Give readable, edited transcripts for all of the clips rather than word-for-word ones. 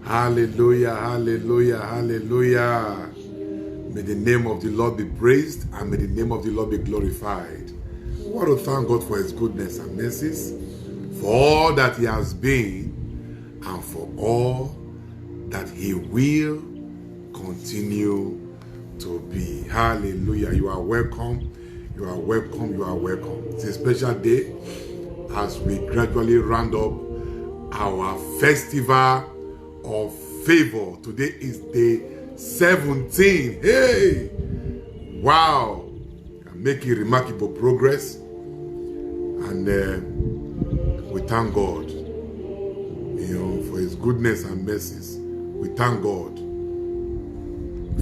Hallelujah, hallelujah, hallelujah. May the name of the Lord be praised and may the name of the Lord be glorified. I want to thank God for his goodness and mercies, for all that he has been and for all that he will continue to be. Hallelujah. You are welcome. You are welcome. You are welcome. It's a special day as we gradually round up our festival of favor. Today is day 17. Hey! Wow! I'm making remarkable progress. And we thank God, for his goodness and mercies. We thank God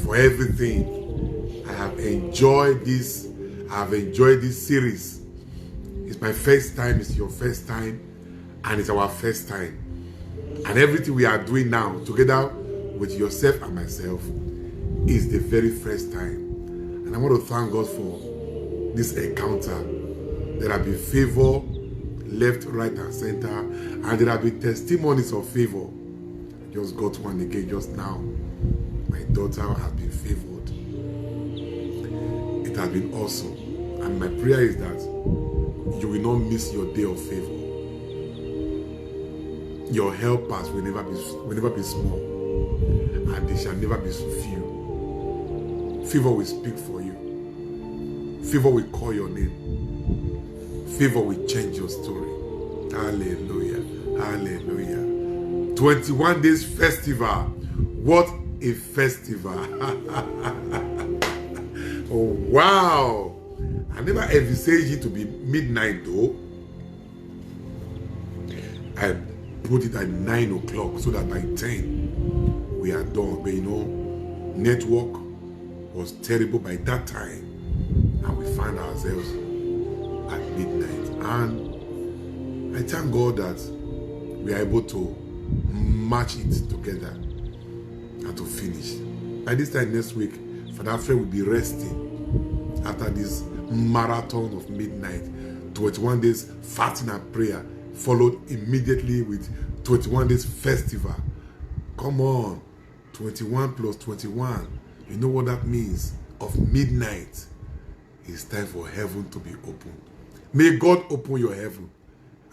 for everything. I have enjoyed this. I have enjoyed this series. It's my first time. It's your first time. And it's our first time. And everything we are doing now, together with yourself and myself, is the very first time. And I want to thank God for this encounter. There have been favor left, right, and center. And there have been testimonies of favor. I just got one again just now. My daughter has been favored. It has been awesome. And my prayer is that you will not miss your day of favor. Your helpers will never be small, and they shall never be so few. Favor will speak for you. Favor will call your name. Favor will change your story. Hallelujah. Hallelujah. 21 days festival. What a festival. Oh, wow. I never envisaged it to be midnight though. I put it at 9 o'clock so that by 10 we are done. But network was terrible by that time, and we found ourselves at midnight. And I thank God that we are able to match it together and to finish. By this time next week, Father Alfred will be resting after this marathon of midnight. 21 days fasting and prayer, followed immediately with 21 days festival. Come on, 21 plus 21. You know what that means? Of midnight. It's time for heaven to be opened. May God open your heaven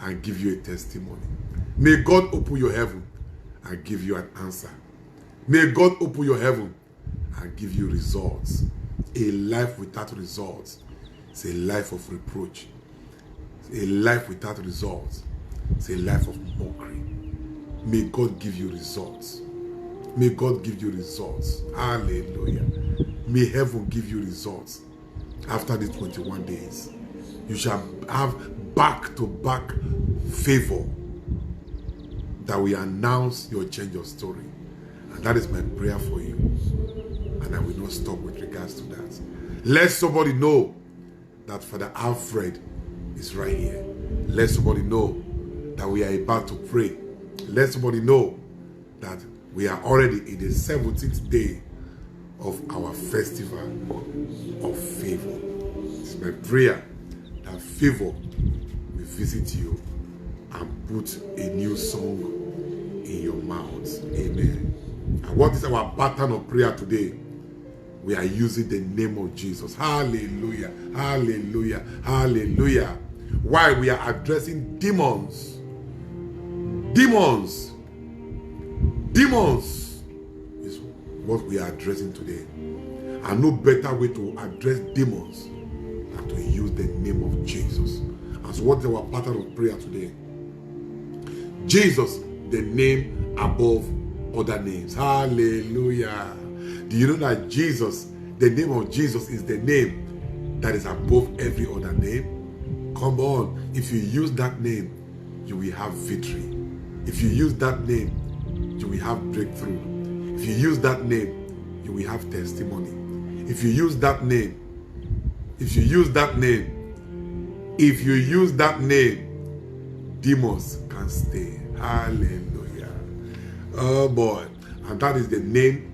and give you a testimony. May God open your heaven and give you an answer. May God open your heaven and give you results. A life without results is a life of reproach. A life without results. It's a life of mockery. May God give you results. May God give you results. Hallelujah. May heaven give you results. After these 21 days, you shall have back-to-back favor that will announce your change of story. And that is my prayer for you. And I will not stop with regards to that. Let somebody know that Father Alfred is right here. Let somebody know that we are about to pray. Let somebody know that we are already in the 17th day of our festival of favor. It's my prayer that favor will visit you and put a new song in your mouth. Amen. And what is our pattern of prayer today? We are using the name of Jesus. Hallelujah. Hallelujah. Hallelujah. Why? We are addressing demons. Demons. Demons is what we are addressing today. And no better way to address demons than to use the name of Jesus. And so what is our pattern of prayer today? Jesus, the name above other names. Hallelujah. Do you know that Jesus, the name of Jesus is the name that is above every other name? Come on. If you use that name, you will have victory. If you use that name, you will have breakthrough. If you use that name, you will have testimony. If you use that name, if you use that name, demons can stay. Hallelujah. Oh boy. And that is the name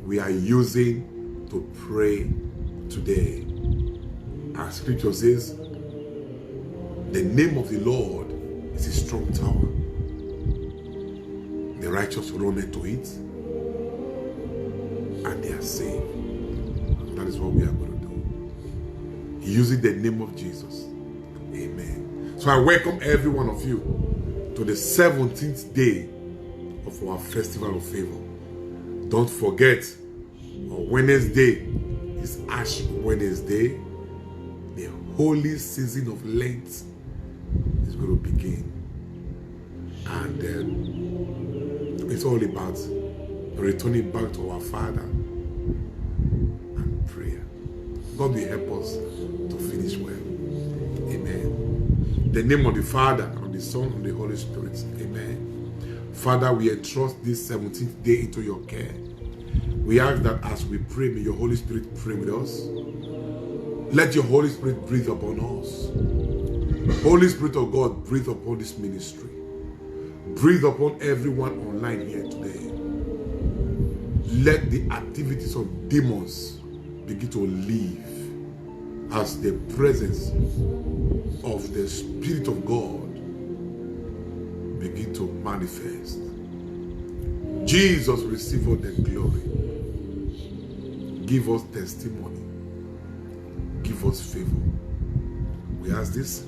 we are using to pray today. Our scripture says, the name of the Lord is a strong tower. The The righteous run into it, and they are saved. That is what we are going to do. Using the name of Jesus. Amen. So I welcome every one of you to the 17th day of our Festival of Favor. Don't forget, on Wednesday is Ash Wednesday. The holy season of Lent is going to begin. And it's all about returning back to our Father and prayer. God will help us to finish well. Amen. In the name of the Father, and the Son, and the Holy Spirit. Amen. Father, we entrust this 17th day into your care. We ask that as we pray, may your Holy Spirit pray with us. Let your Holy Spirit breathe upon us. Holy Spirit of God, breathe upon this ministry. Breathe upon everyone online here today. Let the activities of demons begin to leave as the presence of the Spirit of God begin to manifest. Jesus, receive all the glory. Give us testimony. Give us favor. We ask this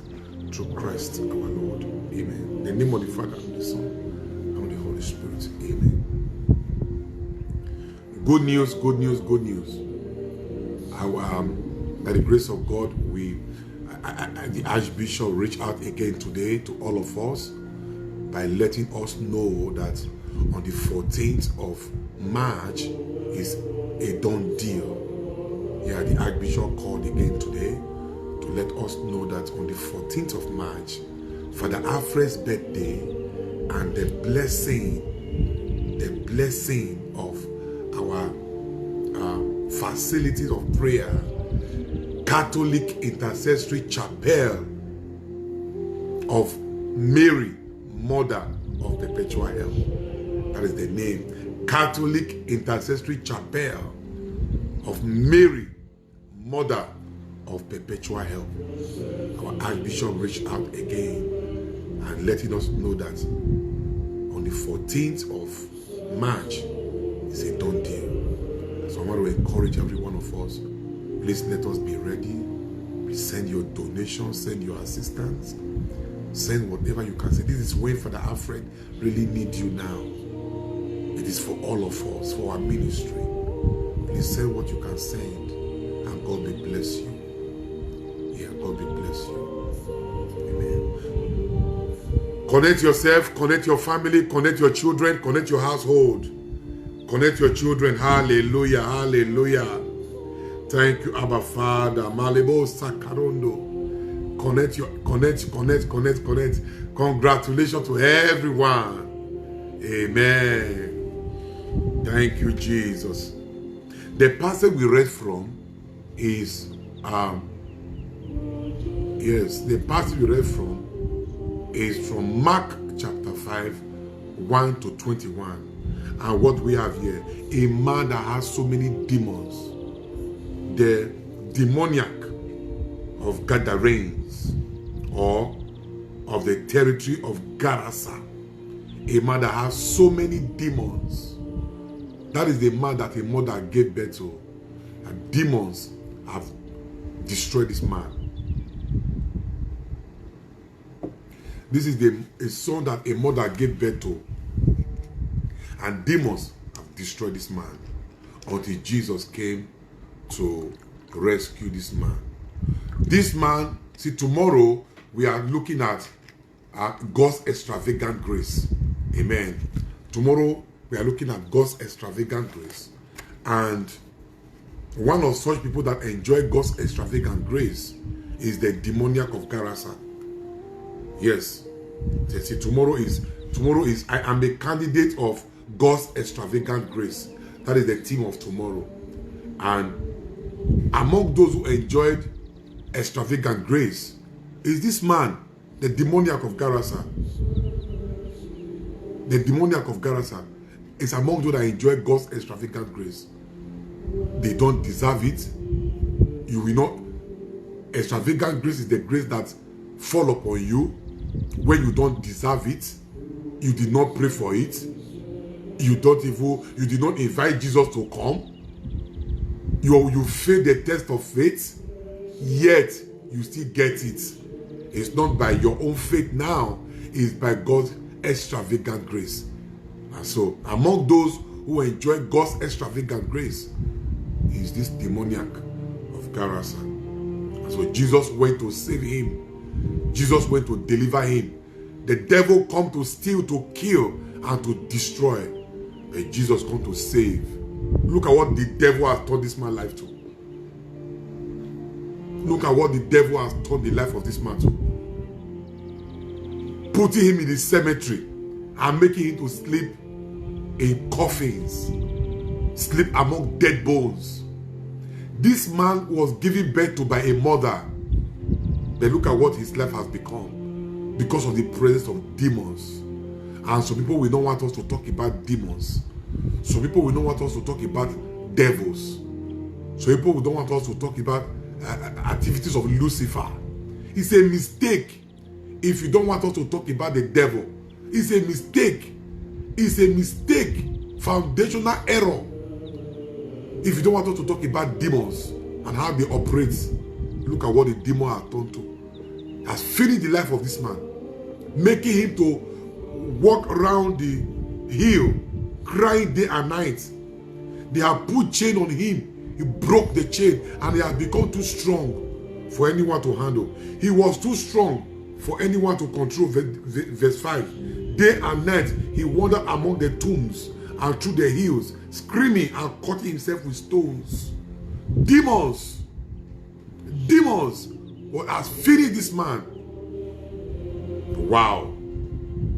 through Christ our Lord. Amen. In the name of the Father, and the Son, and the Holy Spirit. Amen. Good news, good news, good news. By the grace of God, the Archbishop reached out again today to all of us by letting us know that on the 14th of March is a done deal. Yeah, the Archbishop called again today to let us know that on the 14th of March, Father Alfred's birthday, and the blessing of our facilities of prayer, Catholic Intercessory Chapel of Mary, Mother of Perpetual Help. That is the name. Catholic Intercessory Chapel of Mary, Mother of Perpetual Help. Our Archbishop reached out again and letting us know that on the 14th of March is a done deal. So I want to encourage every one of us, please let us be ready. Please send your donations, send your assistance, send whatever you can say. This is when Father Alfred really needs you now. It is for all of us, for our ministry. Please send what you can send, and God will bless you. Yeah, God will bless you. Amen. Connect yourself, connect your family, connect your children, connect your household. Connect your children. Hallelujah, hallelujah. Thank you, Abba Father. Malebo Sakarondo. Connect. Congratulations to everyone. Amen. Thank you, Jesus. The passage we read from is from Mark chapter 5, 1 to 21. And what we have here, a man that has so many demons, the demoniac of Gadarenes, or of the territory of Gerasa. A man that has so many demons. That is the man that a mother gave birth to. And demons have destroyed this man. This is a son that a mother gave birth to. And demons have destroyed this man until Jesus came to rescue this man. This man, see, tomorrow we are looking at God's extravagant grace. Amen. Tomorrow we are looking at God's extravagant grace. And one of such people that enjoy God's extravagant grace is the demoniac of Gerasa. Yes. See, tomorrow is I am a candidate of God's extravagant grace. That is the theme of tomorrow. And among those who enjoyed extravagant grace is this man, the demoniac of Gerasa. The demoniac of Gerasa is among those that enjoy God's extravagant grace. They don't deserve it. You will not. Extravagant grace is the grace that fall upon you when you don't deserve it. You did not pray for it. You did not invite Jesus to come. You failed the test of faith, yet you still get it. It's not by your own faith now, it's by God's extravagant grace. And so, among those who enjoy God's extravagant grace is this demoniac of Gerasa. And so Jesus went to save him. Jesus went to deliver him. The devil come to steal, to kill, and to destroy. But Jesus come to save. Look at what the devil has turned this man's life to. Look at what the devil has turned the life of this man to. Putting him in the cemetery and making him to sleep in coffins, sleep among dead bones. This man was given birth to by a mother. But look at what his life has become because of the presence of demons. And some people will not want us to talk about demons. Some people will not want us to talk about devils. Some people don't want us to talk about activities of Lucifer. It's a mistake if you don't want us to talk about the devil. It's a mistake. It's a mistake. Foundational error. If you don't want us to talk about demons and how they operate, look at what the demon has done to. Has finished the life of this man, making him to walk around the hill, crying day and night. They have put chain on him. He broke the chain and he has become too strong for anyone to handle. He was too strong for anyone to control. Verse 5. Day and night he wandered among the tombs and through the hills, screaming and cutting himself with stones. Demons what has finished this man. Wow.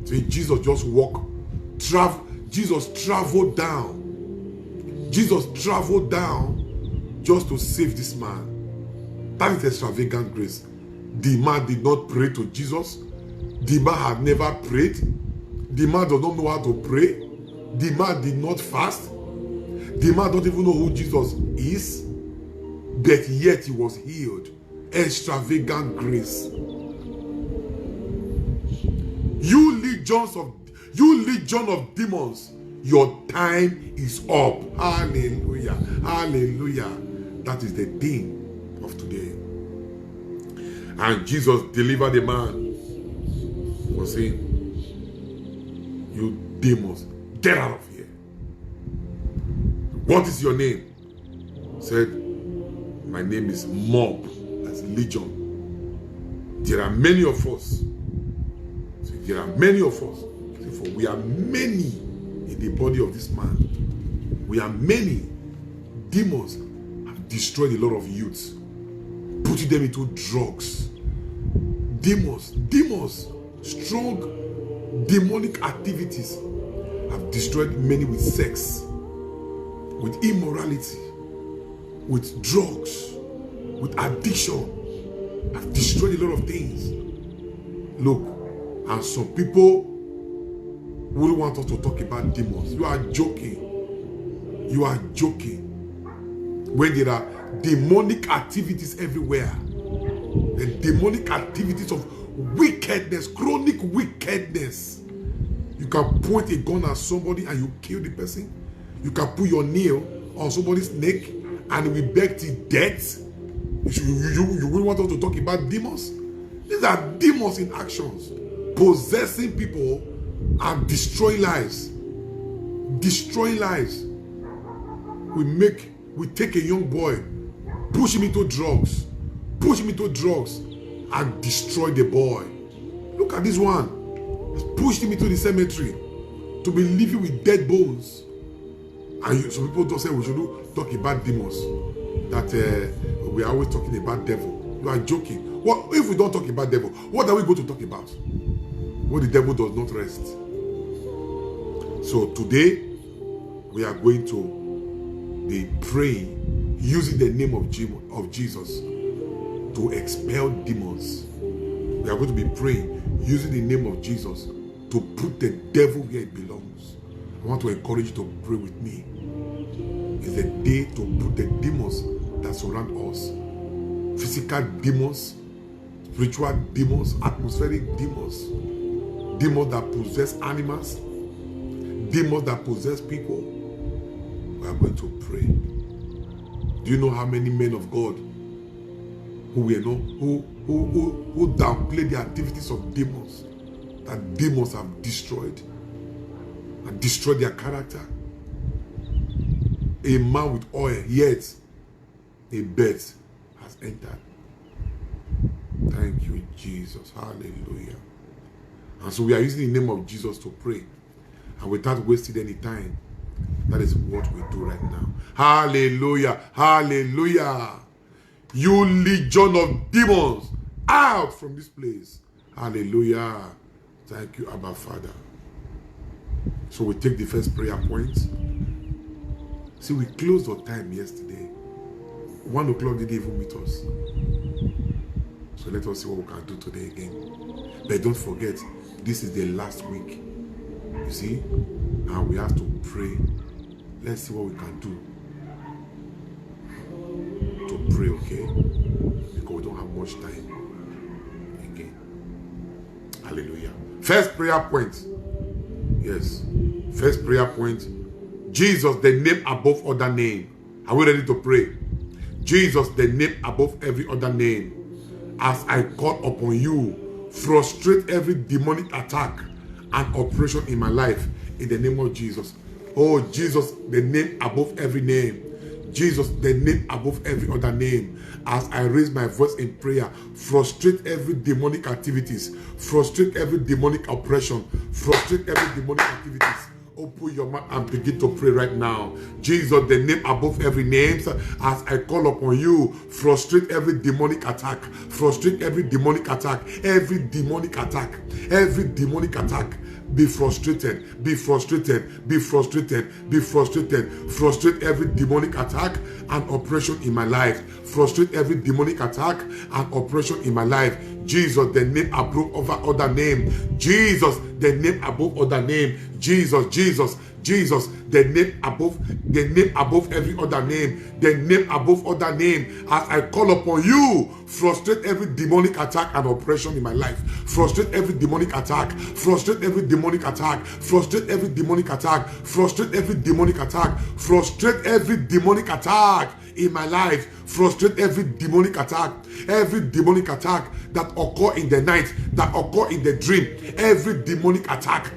So Jesus just walked. Jesus traveled down. Jesus traveled down just to save this man. That is extravagant grace. The man did not pray to Jesus. The man had never prayed. The man does not know how to pray. The man did not fast. The man don't even know who Jesus is. But yet he was healed. Extravagant grace. You legion of demons, your time is up. Hallelujah. Hallelujah. That is the theme of today. And Jesus delivered the man for saying, you demons, get out of here. What is your name? Said, my name is Mob. That's legion. There are many of us. So there are many of us. For we are many in the body of this man. We are many. Demons have destroyed a lot of youths, putting them into drugs. Demons, strong demonic activities have destroyed many with sex, with immorality, with drugs, with addiction. Have destroyed a lot of things. Look, and some people wouldn't want us to talk about demons. You are joking. You are joking. When there are demonic activities everywhere, the demonic activities of wickedness, chronic wickedness. You can point a gun at somebody and you kill the person. You can put your nail on somebody's neck and we beg to death. You wouldn't want us to talk about demons? These are demons in actions, possessing people and destroying lives. Destroying lives. We take a young boy, push him into drugs, and destroy the boy. Look at this one. Pushed him into the cemetery to be living with dead bones. And some people don't say we should talk about demons. That we are always talking about devil. You are joking. What if we don't talk about devil? What are we going to talk about? When the devil does not rest. So today we are going to be praying using the name of Jesus to expel demons. We are going to be praying using the name of Jesus to put the devil where it belongs. I want to encourage you to pray with me. It's a day to put the demons that surround us. Physical demons, spiritual demons, atmospheric demons, demons that possess animals, demons that possess people, we are going to pray. Do you know how many men of God who downplay the activities of demons, that demons have destroyed and destroyed their character? A man with oil, yet a birth has entered. Thank you, Jesus. Hallelujah. And so we are using the name of Jesus to pray. And without wasting any time, that is what we do right now. Hallelujah. Hallelujah. You legion of demons, out from this place. Hallelujah. Thank you, Abba Father. So we take the first prayer point. See, we closed our time yesterday. 1 o'clock didn't even meet us. So let us see what we can do today again. But don't forget, this is the last week. You see? And we have to pray. Let's see what we can do to pray, okay? Because we don't have much time again. Hallelujah. First prayer point. Yes. First prayer point. Jesus, the name above other name. Are we ready to pray? Jesus, the name above every other name. As I call upon you, frustrate every demonic attack and operation in my life in the name of Jesus. Oh, Jesus, the name above every name. Jesus, the name above every other name. As I raise my voice in prayer, frustrate every demonic activities, frustrate every demonic oppression, frustrate every demonic activities. Open your mouth and begin to pray right now. Jesus, the name above every name, as I call upon you, frustrate every demonic attack, frustrate every demonic attack, every demonic attack, every demonic attack. Be frustrated, be frustrated, be frustrated, be frustrated. Frustrate every demonic attack and oppression in my life. Frustrate every demonic attack and oppression in my life. Jesus, the name above over other name. Jesus, the name above other name. Jesus, Jesus, Jesus, the name above every other name, the name above other name. As I call upon you, frustrate every demonic attack and oppression in my life. Frustrate every demonic attack, frustrate every demonic attack, frustrate every demonic attack, frustrate every demonic attack, frustrate every demonic attack in my life. Frustrate every demonic attack that occur in the night, that occur in the dream. Every demonic attack,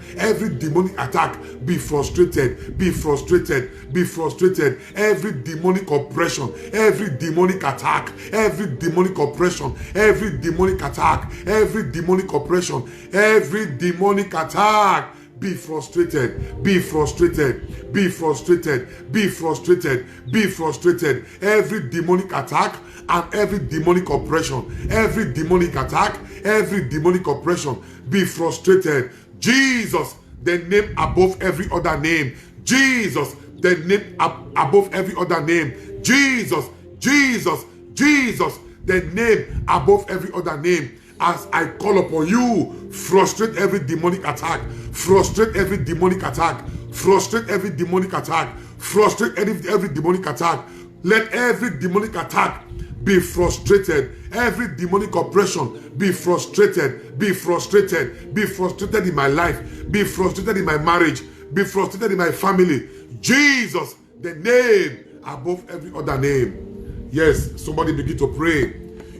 be frustrated, be frustrated, be frustrated. Every demonic oppression, every demonic attack, every demonic oppression, every demonic attack, every demonic oppression, every demonic attack. Be frustrated, be frustrated, be frustrated, be frustrated, be frustrated. Every demonic attack and every demonic oppression, every demonic attack, every demonic oppression, be frustrated. Jesus, the name above every other name. Jesus, the name above every other name. Jesus, Jesus, Jesus, the name above every other name. As I call upon you, frustrate every demonic attack, frustrate every demonic attack, frustrate every demonic attack, frustrate every demonic attack. Let every demonic attack be frustrated. Every demonic oppression be frustrated, be frustrated, be frustrated in my life, be frustrated in my marriage, be frustrated in my family. Jesus, the name above every other name. Yes, somebody begin to pray.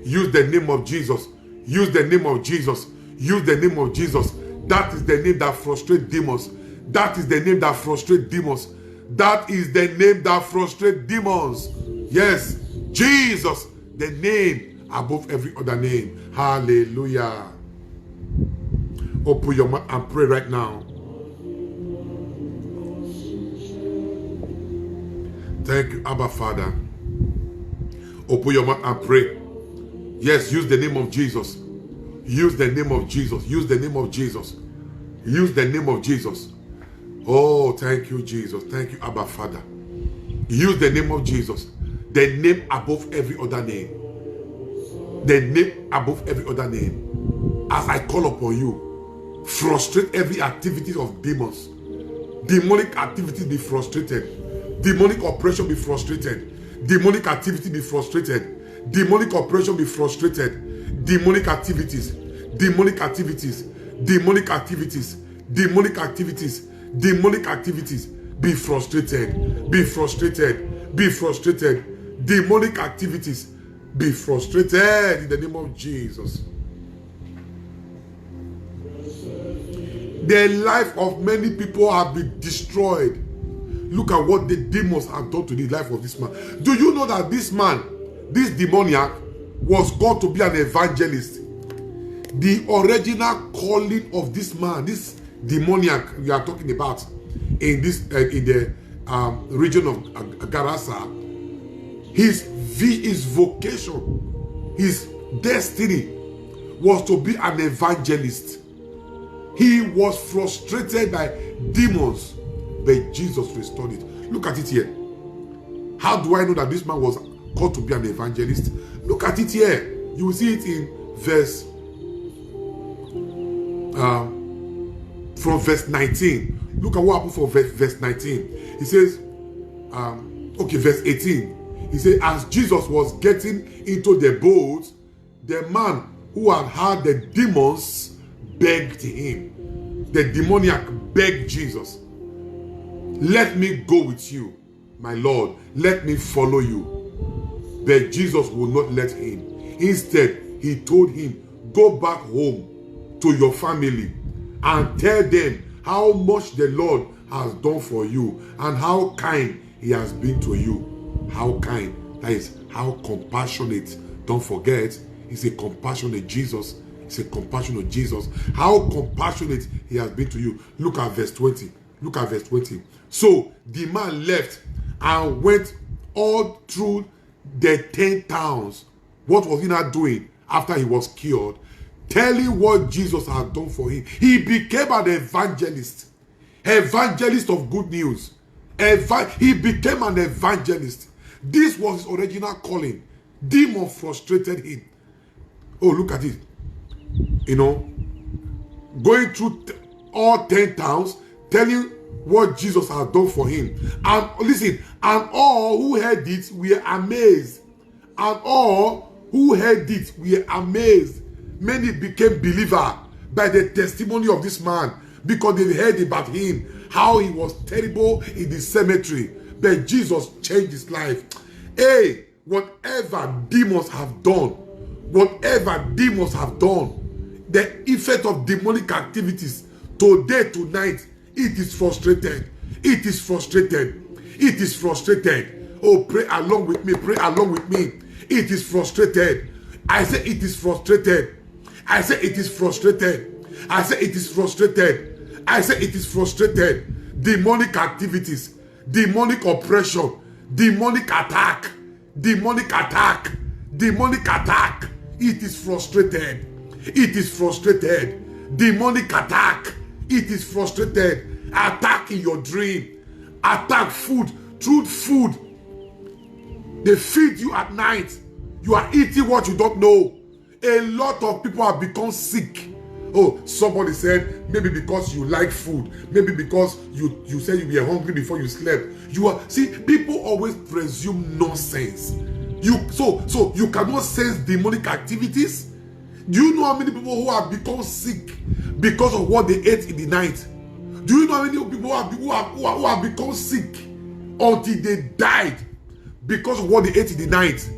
Use the name of Jesus. Use the name of Jesus. Use the name of Jesus. That is the name that frustrates demons. That is the name that frustrates demons. That is the name that frustrates demons. Yes, Jesus, the name above every other name. Hallelujah. Open your mouth and pray right now. Thank you, Abba Father. Open your mouth and pray. Yes, use the name of Jesus. Use the name of Jesus. Use the name of Jesus. Use the name of Jesus. Oh, thank you, Jesus. Thank you, Abba Father. Use the name of Jesus. The name above every other name. The name above every other name. As I call upon you, frustrate every activity of demons. Demonic activity be frustrated. Demonic oppression be frustrated. Demonic activity be frustrated. Demonic oppression be frustrated. Demonic activities, demonic activities, demonic activities, demonic activities, Demonic activities, be frustrated. Be frustrated. Be frustrated. Demonic activities, be frustrated in the name of Jesus. The life of many people have been destroyed. Look at what the demons have done to the life of this man. Do you know that this man, this demoniac, was called to be an evangelist? The original calling of this man, this demoniac we are talking about in this in the region of Gerasa, his vocation, his destiny was to be an evangelist. He was frustrated by demons, but Jesus restored it. Look at it here. How do I know that this man was called to be an evangelist? Look at it here. You will see it in verse from verse 19. Look at what happened for verse 19. He says, verse 18. He said, as Jesus was getting into the boat, the man who had had the demons begged him. The demoniac begged Jesus, let me go with you, my Lord. Let me follow you. But Jesus would not let him. Instead, he told him, go back home to your family and tell them how much the Lord has done for you and how kind he has been to you. How kind. That is how compassionate. Don't forget, he's a compassionate Jesus. He's a compassionate Jesus. How compassionate he has been to you. Look at verse 20. Look at verse 20. So the man left and went all through the 10 towns. What was he not doing after he was cured? Telling what Jesus had done for him. He became an evangelist. Evangelist of good news. He became an evangelist. This was his original calling. Demon frustrated him. Oh, look at it. You know, going through all 10 towns, telling what Jesus had done for him. And listen, and all who heard it were amazed. And all who heard it were amazed. Many became believers by the testimony of this man because they heard about him, how he was terrible in the cemetery. But Jesus changed his life. Hey, whatever demons have done, the effect of demonic activities, today, tonight, it is frustrated. It is frustrated. It is frustrated. Oh, pray along with me. Pray along with me. It is frustrated. I say it is frustrated. I say it is frustrated. I say it is frustrated. I say it is frustrated. Demonic activities, demonic oppression, demonic attack, demonic attack, demonic attack. It is frustrated. It is frustrated. Demonic attack. It is frustrated. Attack in your dream. Attack food. Through food. They feed you at night. You are eating what you don't know. A lot of people have become sick. Oh, somebody said maybe because you like food, maybe because you said you were hungry before you slept. See, people always presume nonsense. So you cannot sense demonic activities. Do you know how many people who have become sick because of what they ate in the night? Do you know how many people who have become sick until they died because of what they ate in the night?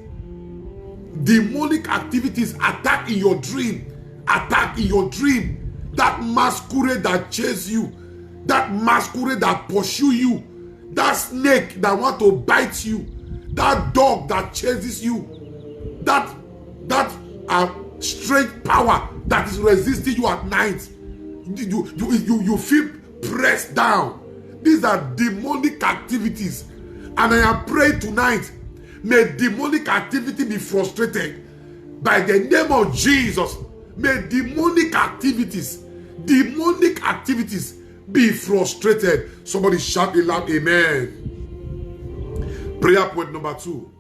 Demonic activities attack in your dream. Attack in your dream. That masquerade that chase you. That masquerade that pursue you. That snake that want to bite you. That dog that chases you. That strange power that is resisting you at night. You feel pressed down. These are demonic activities. And I am praying tonight, may demonic activity be frustrated by the name of Jesus. May demonic activities be frustrated. Somebody shout it loud, amen. Prayer point number 2.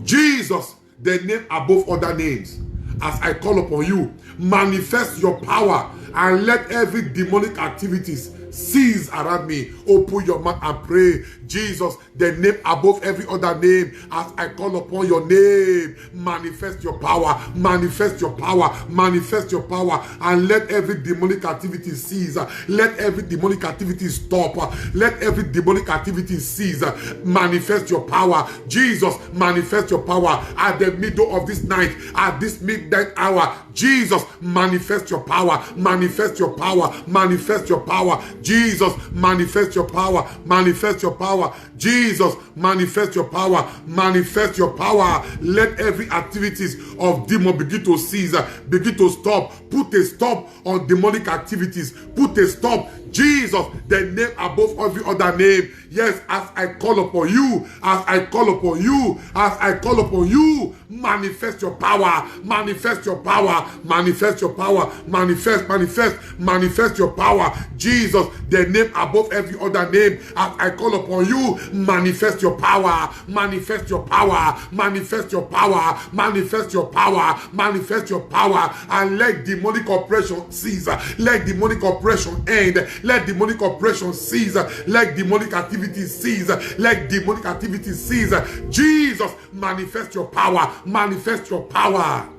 Jesus, the name above other names. As I call upon you, manifest your power and let every demonic activities cease around me. Open your mouth and pray. Jesus, the name above every other name, as I call upon your name, manifest your power, manifest your power, manifest your power, and let every demonic activity cease. Let every demonic activity stop. Let every demonic activity cease. Manifest your power. Jesus, manifest your power at the middle of this night, at this midnight hour. Jesus, manifest your power, manifest your power, manifest your power. Jesus, manifest your power, manifest your power. Jesus, manifest your power, manifest your power. Let every activities of demon begin to cease, begin to stop. Put a stop on demonic activities. Put a stop. Jesus, the name above every other name. Yes, as I call upon you, as I call upon you, as I call upon you, manifest your power, manifest your power, manifest your power, manifest your power. Jesus, the name above every other name, as I call upon you, manifest your power, manifest your power, manifest your power, manifest your power, manifest your power, and let demonic oppression cease, let demonic oppression end, let demonic oppression cease, let demonic activity cease, let demonic activity cease. Jesus, manifest your power, manifest your power.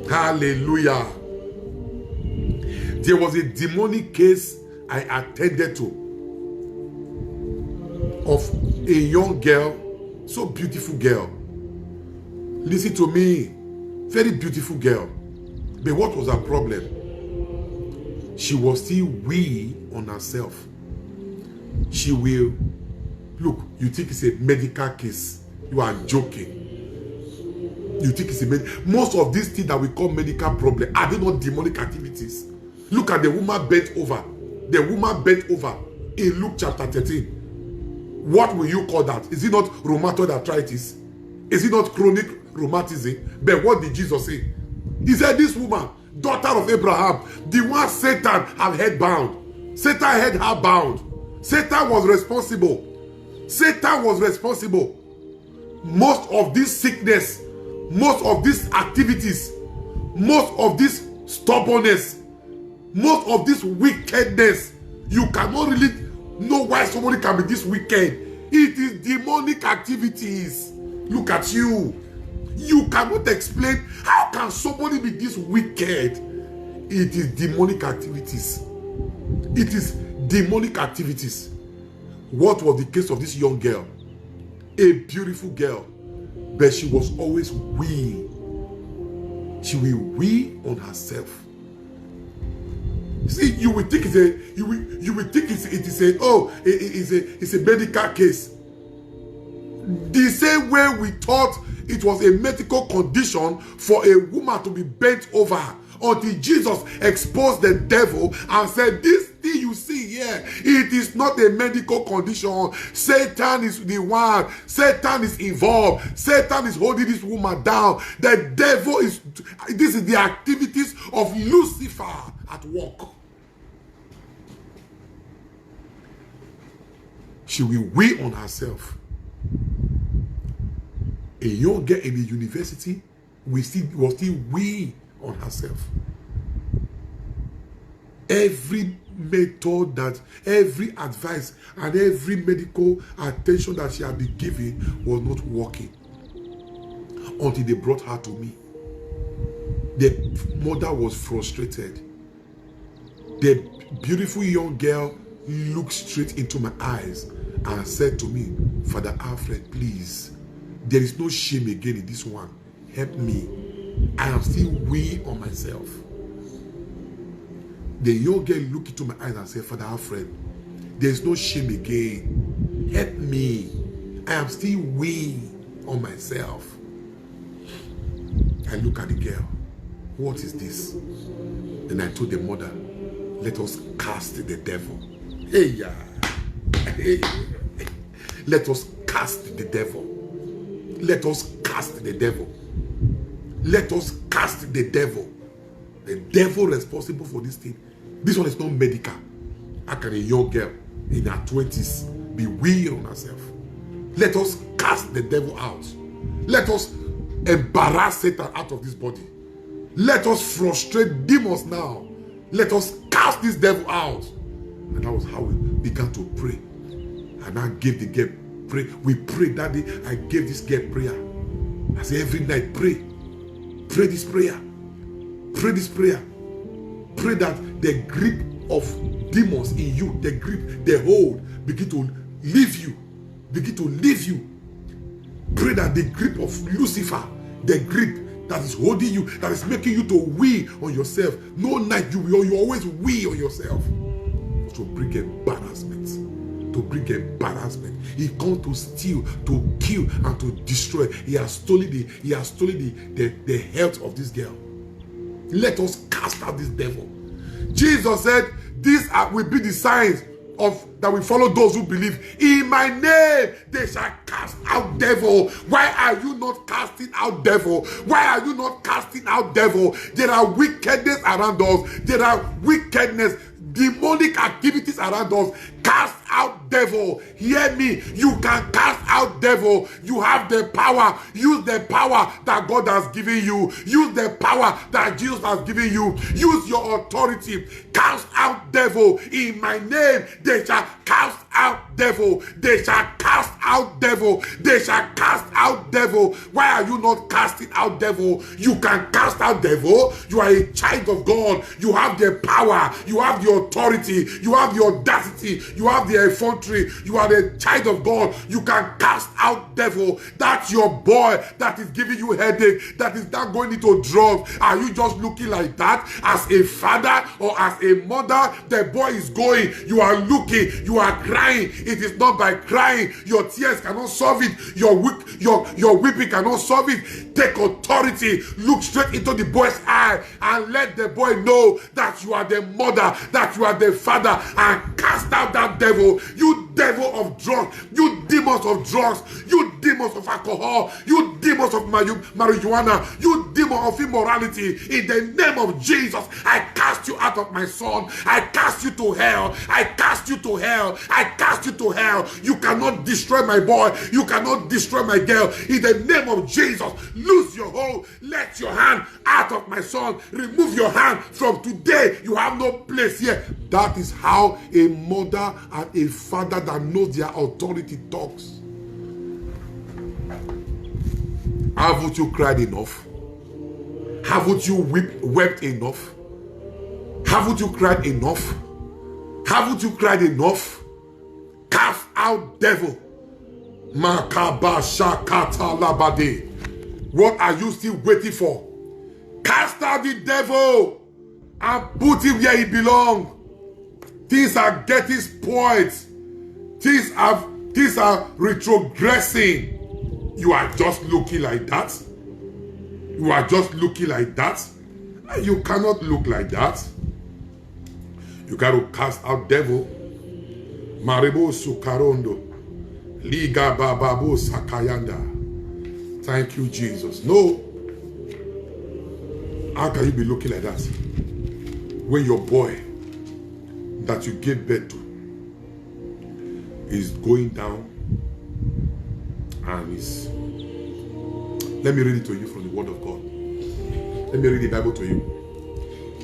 Hallelujah. There was a demonic case I attended to of a young girl, so beautiful girl. Listen to me, very beautiful girl. But what was her problem? She was still weak on herself. She will, look, you think it's a medical case. You are joking. You think it's a most of these things that we call medical problem, are they not demonic activities? Look at the woman bent over. The woman bent over in Luke chapter 13. What will you call that? Is it not rheumatoid arthritis? Is it not chronic rheumatism? But what did Jesus say? He said, this woman, daughter of Abraham, the one Satan had head bound. Satan had her bound. Satan was responsible. Satan was responsible. Most of this sickness, most of these activities, most of this stubbornness, most of this wickedness, you cannot really know why somebody can be this wicked. It is demonic activities. Look at you. You cannot explain how can somebody be this wicked. It is demonic activities. It is demonic activities. What was the case of this young girl? A beautiful girl, but she was always weak. She will weak on herself. See, you will think it's a medical case. The same way we thought it was a medical condition for a woman to be bent over, until Jesus exposed the devil and said, this thing you see here, it is not a medical condition. Satan is the one. Satan is involved. Satan is holding this woman down. The devil is, this is the activities of Lucifer at work. She will weigh on herself. A young girl in the university was still weigh on herself. Every method, that every advice and every medical attention that she had been given was not working, until they brought her to me. The mother was frustrated. The beautiful young girl looked straight into my eyes and said to me, Father Alfred, please, there is no shame again in this one. Help me. I am still weak on myself. The young girl looked into my eyes and said, Father Alfred, there is no shame again. Help me. I am still weak on myself. I look at the girl. What is this? Then I told the mother, let us cast the devil. Hey, yeah. Hey. Let us cast the devil. Let us cast the devil. Let us cast the devil. The devil responsible for this thing. This one is not medical. How can a young girl in her 20s be weak on herself? Let us cast the devil out. Let us embarrass Satan out of this body. Let us frustrate demons now. Let us cast this devil out. And that was how we began to pray. And I gave the girl pray. We prayed that day. I gave this girl prayer. I said every night, pray. Pray this prayer. Pray this prayer. Pray that the grip of demons in you, the grip, the hold, begin to leave you. Begin to leave you. Pray that the grip of Lucifer, the grip that is holding you, that is making you to weigh on yourself. No night you always weigh on yourself. To bring embarrassment. To bring embarrassment. He comes to steal, to kill, and to destroy. He has stolen the health of this girl. Let us cast out this devil. Jesus said, these will be the signs of that we follow those who believe. In my name they shall cast out devil. Why are you not casting out devil? Why are you not casting out devil? There are wickedness around us. There are wickedness, demonic activities around us. Cast out devil. Hear me. You can cast out devil. You have the power. Use the power that God has given you. Use the power that Jesus has given you. Use your authority. Cast out devil. In my name they shall cast out devil. They shall cast out devil. They shall cast out devil. Why are you not casting out devil? You can cast out devil. You are a child of God. You have the power. You have the authority. You have the audacity. You have the effrontery. You are the child of God. You can cast out devil. That's your boy that is giving you headache, that is not going into drugs. Are you just looking like that as a father or as a mother? The boy is going. You are looking. You are crying. It is not by crying. Your tears cannot solve it. Your weeping cannot solve it. Take authority. Look straight into the boy's eye and let the boy know that you are the mother, that you are the father, and cast out that devil. You devil of drugs. You demons of drugs. You demons of alcohol. You demons of marijuana. You demon of immorality. In the name of Jesus, I cast you out of my son. I cast you to hell. I cast you to hell. I cast you to hell. You cannot destroy my boy. You cannot destroy my girl. In the name of Jesus, lose your hold. Let your hand out of my son. Remove your hand. From today, you have no place here. That is how a mother and a father that knows their authority talks. Haven't you cried enough? Haven't you wept enough? Haven't you cried enough? Haven't you cried enough? Cast out devil. What are you still waiting for? Cast out the devil and put him where he belongs. Things are getting spoiled. Things are retrogressing. You are just looking like that. You are just looking like that. You cannot look like that. You got to cast out devil. Maribo sukarondo. Liga bababo sakayanda. Thank you, Jesus. No. How can you be looking like that when your boy that you gave birth to is going down and is... Let me read it to you from the word of God. Let me read the Bible to you.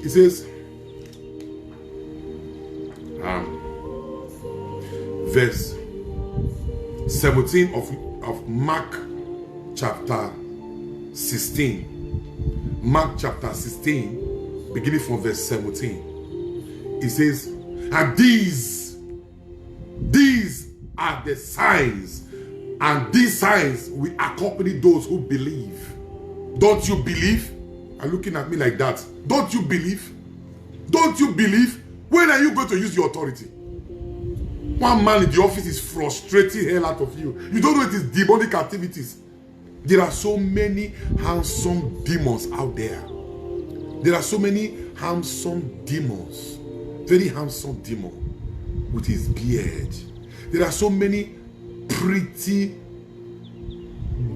It says, verse 17 of Mark chapter 16. Mark chapter 16, beginning from verse 17. It says, and these are the signs, and these signs will accompany those who believe. Don't you believe? Are you looking at me like that? Don't you believe? Don't you believe? When are you going to use your authority? One man in the office is frustrating hell out of you. You don't know it is demonic activities. There are so many handsome demons out there. There are so many handsome demons. Very handsome demon with his beard. There are so many pretty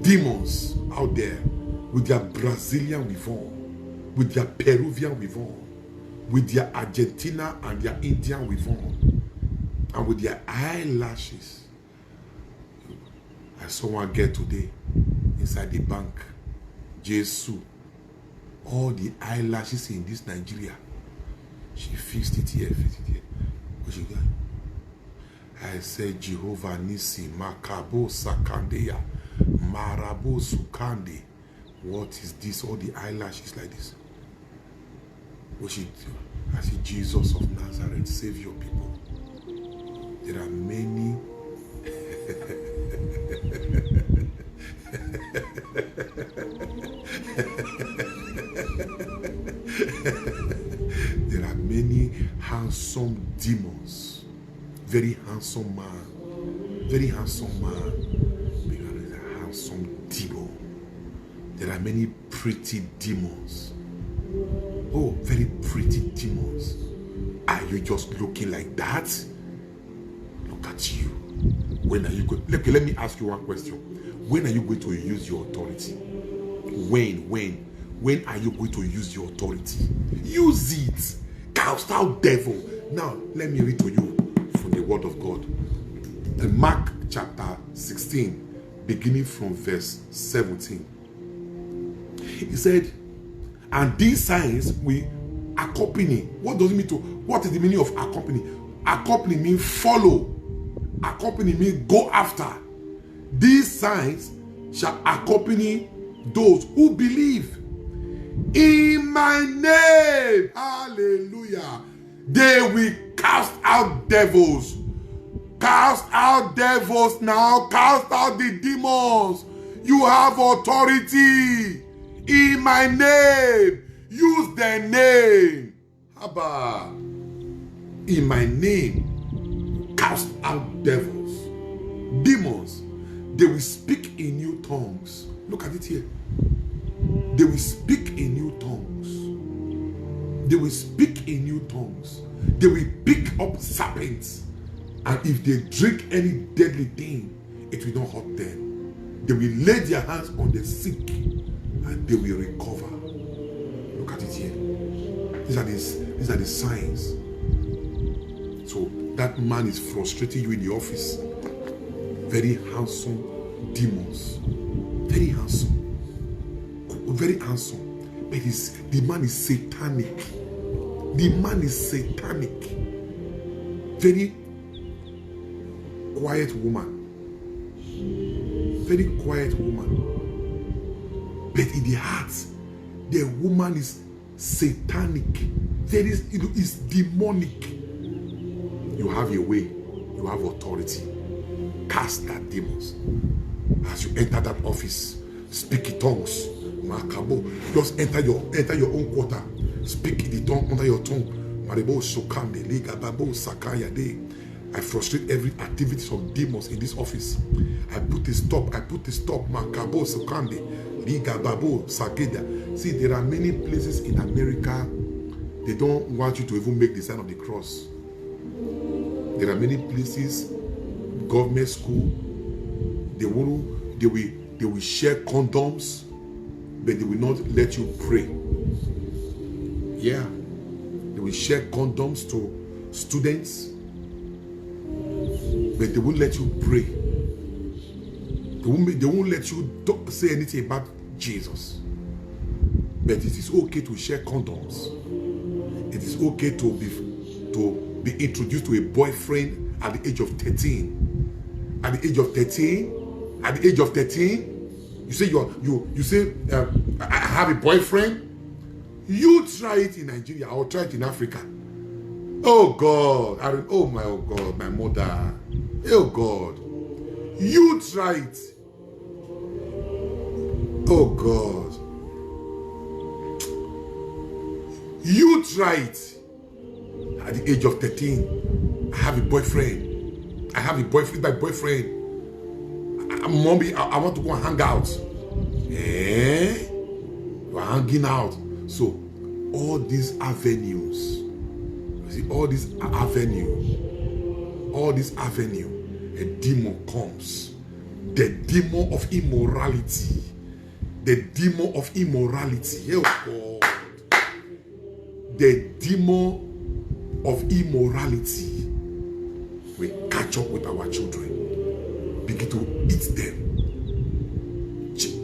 demons out there with their Brazilian weavon, with their Peruvian weavon, with their Argentina and their Indian weavon, and with their eyelashes. I saw one girl today inside the bank. Jesus. All the eyelashes in this Nigeria. She fixed it here, fixed it here. What you got? I said Jehovah Nisi, Makabo Sakandeya, Marabo Sukande. What is this? All the eyelashes like this. What she do? I said Jesus of Nazareth, save your people. There are many. There are many handsome demons. Very handsome man. Very handsome man. Because he's a handsome demon. There are many pretty demons. Oh, very pretty demons. Are you just looking like that? Look at you. When are you going? Okay, let me ask you one question. When are you going to use your authority? When are you going to use your authority? Use it. Cast out devil. Now, let me read to you from the word of God. In Mark chapter 16, beginning from verse 17. He said, and these signs will accompany. What does it mean to? What is the meaning of accompany? Accompany means follow. Accompany means go after. These signs shall accompany those who believe in my name. Hallelujah. They will cast out devils. Cast out devils now. Cast out the demons. You have authority in my name. Use the name. Abba. In my name. Cast out devils. Demons. They will speak in new tongues. Look at it here. They will speak in new tongues. They will speak in new tongues. They will pick up serpents. And if they drink any deadly thing, it will not hurt them. They will lay their hands on the sick and they will recover. Look at it here. These are the signs. So that man is frustrating you in the office. Very handsome demons. Very handsome. Very handsome. But the man is satanic. The man is satanic. Very quiet woman. Very quiet woman. But in the heart, the woman is satanic. There is, it's demonic. You have a way. You have authority. Cast that demons. As you enter that office, speak in tongues. Makabo. Just enter your own quarter. Speak in the tongue under your tongue. Maribo Sokande, Liga Babo Sakaya De. I frustrate every activity of demons in this office. I put a stop. Makabo Sokande, Liga Babo Sakeda. See, there are many places in America, they don't want you to even make the sign of the cross. There are many places, government school, they will share condoms, but they will not let you pray. Yeah, they will share condoms to students, but they won't let you pray. They won't let you say anything about Jesus. But it is okay to share condoms. It is okay to be introduced to a boyfriend at the age of 13. At the age of 13, you say I have a boyfriend. You try it in Nigeria or try it in Africa. Oh God, my mother. Oh God, you try it. Oh God, you try it. At the age of 13, I have a boyfriend. My boyfriend. Mommy, I want to go and hang out. You are hanging out. So, all these avenues, you see, all this avenue, a demon comes. The demon of immorality. The demon of immorality. Oh God. The demon of immorality will catch up with our children. Begin to eat them.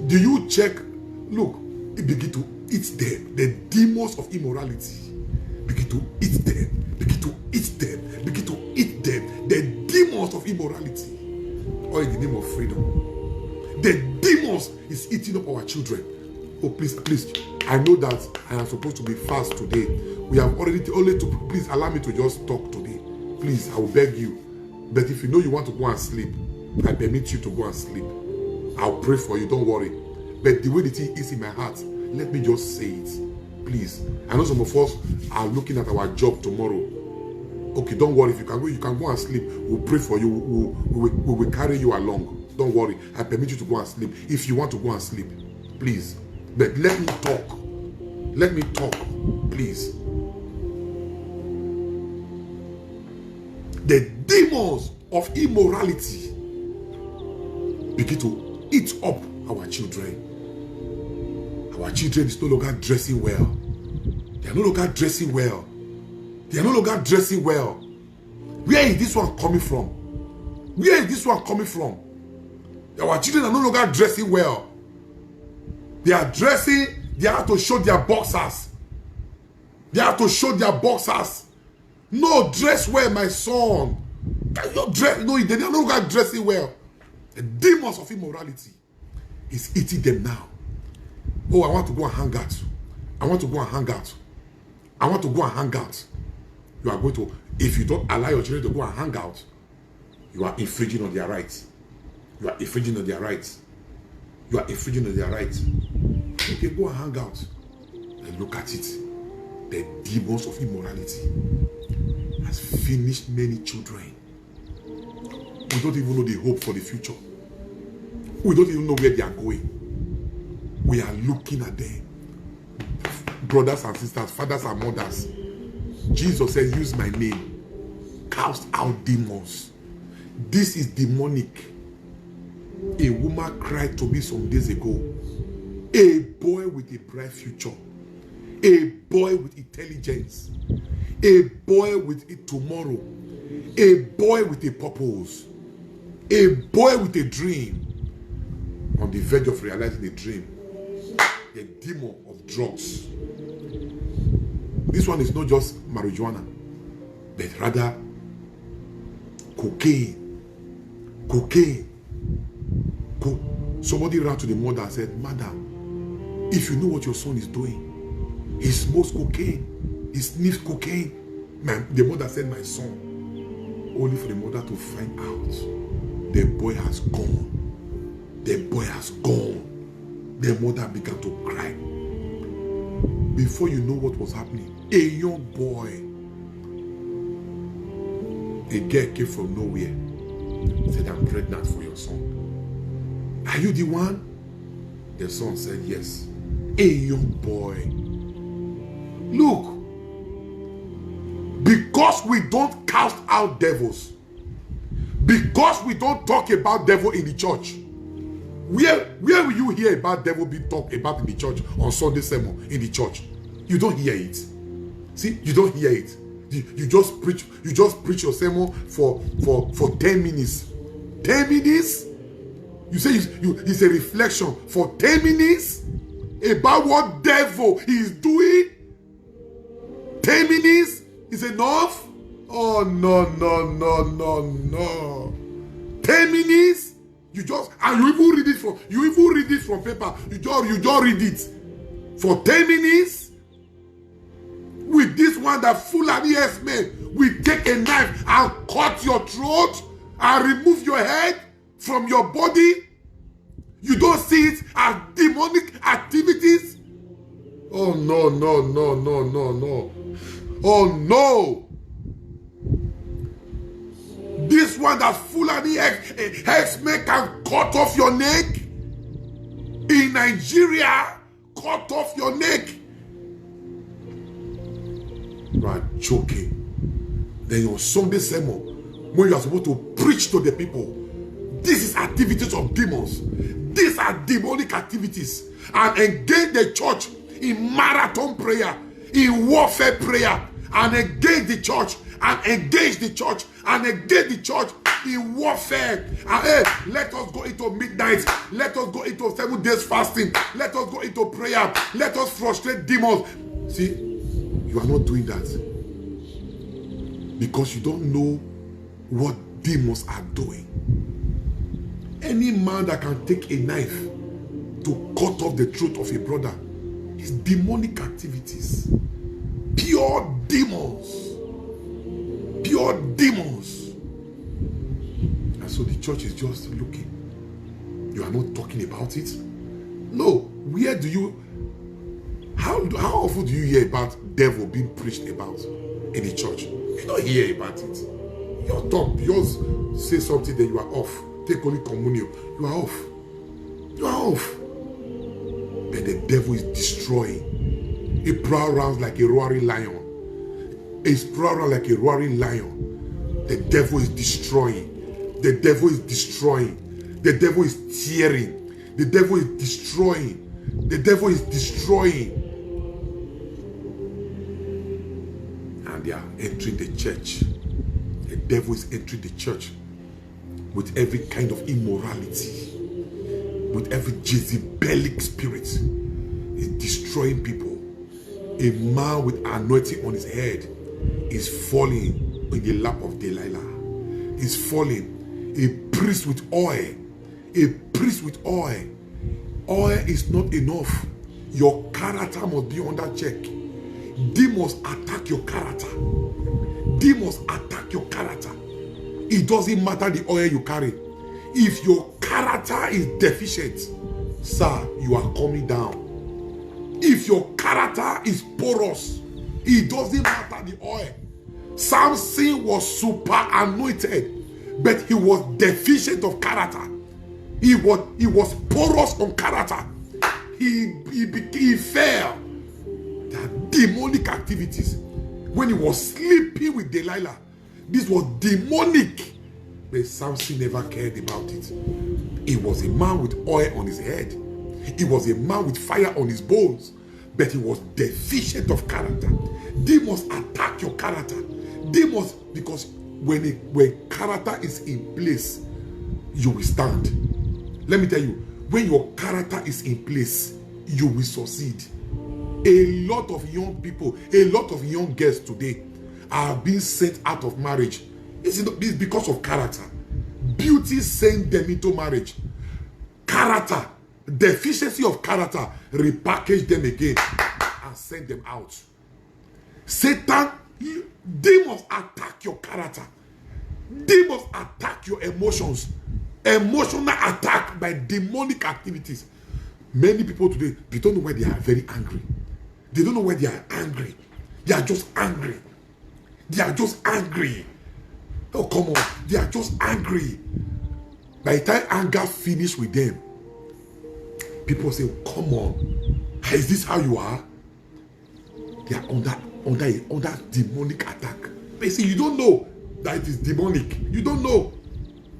Do you check? Look, it begin to eat them. The demons of immorality begin to eat them. Begin to eat them. Begin to demons of immorality, or in the name of freedom. The demons is eating up our children. Oh, please, I know that I am supposed to be fast today. We have already please allow me to just talk today. Please, I will beg you. But if you know you want to go and sleep, I permit you to go and sleep. I'll pray for you, don't worry. But the way the thing is in my heart, let me just say it. Please. I know some of us are looking at our job tomorrow. Okay, don't worry. If you can go and sleep. We'll pray for you. We will carry you along. Don't worry. I permit you to go and sleep. If you want to go and sleep, please. But let me talk. Let me talk, please. The demons of immorality begin to eat up our children. Our children is no longer dressing well. They are no longer dressing well. They are no longer dressing well. Where is this one coming from? Where is this one coming from? Our children are no longer dressing well. They are dressing, they have to show their boxers. They have to show their boxers. No, dress well, my son. Can you dress? No, they are no longer dressing well. The demons of immorality is eating them now. Oh, I want to go and hang out. I want to go and hang out. I want to go and hang out. You are going to, if you don't allow your children to go and hang out, you are infringing on their rights. You are infringing on their rights. You are infringing on their rights. Okay, go and hang out. And look at it. The demons of immorality has finished many children. We don't even know the hope for the future. We don't even know where they are going. We are looking at them. Brothers and sisters, fathers and mothers. Jesus said, use my name. Cast out demons. This is demonic. A woman cried to me some days ago. A boy with a bright future. A boy with intelligence. A boy with a tomorrow. A boy with a purpose. A boy with a dream. On the verge of realizing the dream. The demon of drugs. This one is not just marijuana, but rather cocaine. Cocaine. Somebody ran to the mother and said, Madam, if you know what your son is doing, he smokes cocaine, he sniffs cocaine. The mother said, my son, only for the mother to find out the boy has gone. The boy has gone. The mother began to cry. Before you know what was happening, a young boy, a girl came from nowhere, said, I'm pregnant for your son. Are you the one? The son said, yes. A young boy. Look, because we don't cast out devils, because we don't talk about devil in the church, where will you hear about devil being talked about in the church on Sunday sermon in the church? You don't hear it. See, you don't hear it. You just preach your sermon for 10 minutes. 10 minutes? You say it's a reflection for 10 minutes about what devil is doing? 10 minutes is enough? Oh, no. 10 minutes? You even read it from paper. You just read it for 10 minutes. With this one that Fulani herdsmen will take a knife and cut your throat and remove your head from your body. You don't see it as demonic activities? Oh, no. Oh, no. This one that Fulani herdsmen can cut off your neck. In Nigeria, cut off your neck. You are joking. Then your Sunday sermon, when you are supposed to preach to the people, this is activities of demons. These are demonic activities. And engage the church in marathon prayer, in warfare prayer, and engage the church, and engage the church, and engage the church in warfare. And let us go into midnight. Let us go into 7 days fasting. Let us go into prayer. Let us frustrate demons. See, you are not doing that because you don't know what demons are doing. Any man that can take a knife to cut off the throat of a brother is demonic activities. Pure demons. Pure demons. And so the church is just looking. You are not talking about it. No. Where do you, how often do you hear about devil being preached about in the church? You don't hear about it. Your talk, yours say something, then you are off. Take only communion. You are off. You are off. But the devil is destroying. He prowls around like a roaring lion. He's prowling around like a roaring lion. The devil is destroying. The devil is destroying. The devil is tearing. The devil is destroying. The devil is destroying. And they are entering the church. The devil is entering the church with every kind of immorality, with every Jezebelic spirit. He's destroying people. A man with anointing on his head is falling in the lap of Delilah. He's falling. A priest with oil. A priest with oil. Oil is not enough. Your character must be under check. Demons attack your character. Demons attack your character. It doesn't matter the oil you carry. If your character is deficient, sir, you are coming down. If your character is porous, it doesn't matter the oil. Samson was super anointed, but he was deficient of character. He was porous on character. He fell. That demonic activities. When he was sleeping with Delilah, this was demonic. But Samson never cared about it. He was a man with oil on his head. He was a man with fire on his bones. But he was deficient of character. Demons attack your character. Demons, because when character is in place, you will stand. Let me tell you, when your character is in place, you will succeed. A lot of young people, a lot of young girls today are being sent out of marriage. It's because of character. Beauty sent them into marriage. Character, deficiency of character, repackage them again and send them out. Satan, demons attack your character. Demons attack your emotions. Emotional attack by demonic activities. Many people today, they don't know why they are very angry. They don't know why they are angry. They are just angry. They are just angry. Oh, come on. They are just angry. By the time anger finishes with them, people say, come on. Is this how you are? They are under demonic attack. But see, you don't know that it is demonic. You don't know.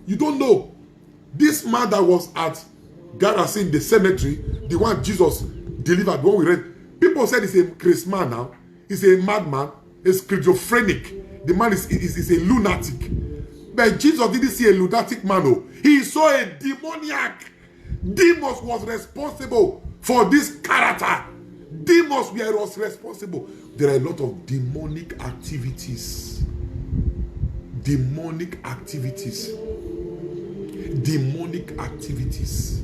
You don't know. This man that was at Gerasene, the cemetery, the one Jesus delivered, when we read, people said he's a crazy man now. He's a madman. He's schizophrenic. The man is a lunatic. But Jesus didn't see a lunatic man. No. He saw a demoniac. Demons was responsible for this character. Demons was responsible. There are a lot of demonic activities. Demonic activities. Demonic activities.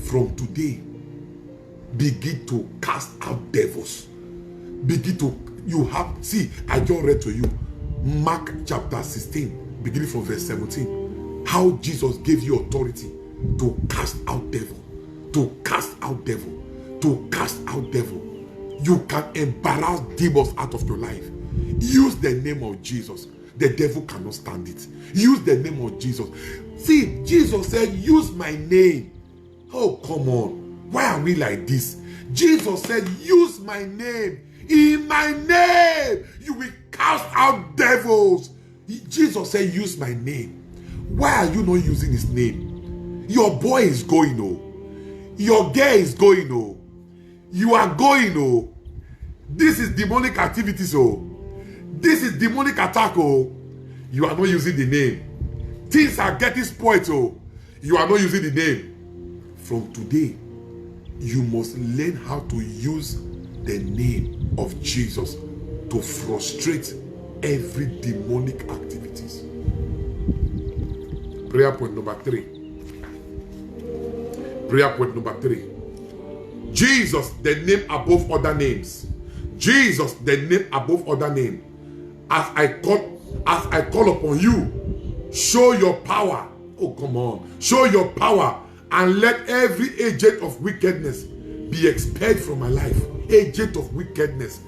From today, begin to cast out devils. Begin to, you have, see, I just read to you Mark chapter 16, beginning from verse 17. How Jesus gave you authority to cast out devil. To cast out devil. To cast out devil. You can embarrass demons out of your life. Use the name of Jesus. The devil cannot stand it. Use the name of Jesus. See, Jesus said, use my name. Oh, come on. Why are we like this? Jesus said, use my name. In my name, you will cast out devils. Jesus said, use my name. Why are you not using his name? Your boy is going, oh. Your girl is going, oh. You are going, oh. This is demonic activities, oh. This is demonic attack, oh. You are not using the name. Things are getting spoiled, oh. You are not using the name. From today, you must learn how to use the name of Jesus to frustrate every demonic activities. Prayer point number 3. Prayer point number 3. Jesus, the name above other names. Jesus, the name above other name. As I call upon you, show your power. Oh, come on. Show your power and let every agent of wickedness be expelled from my life. Agent of wickedness.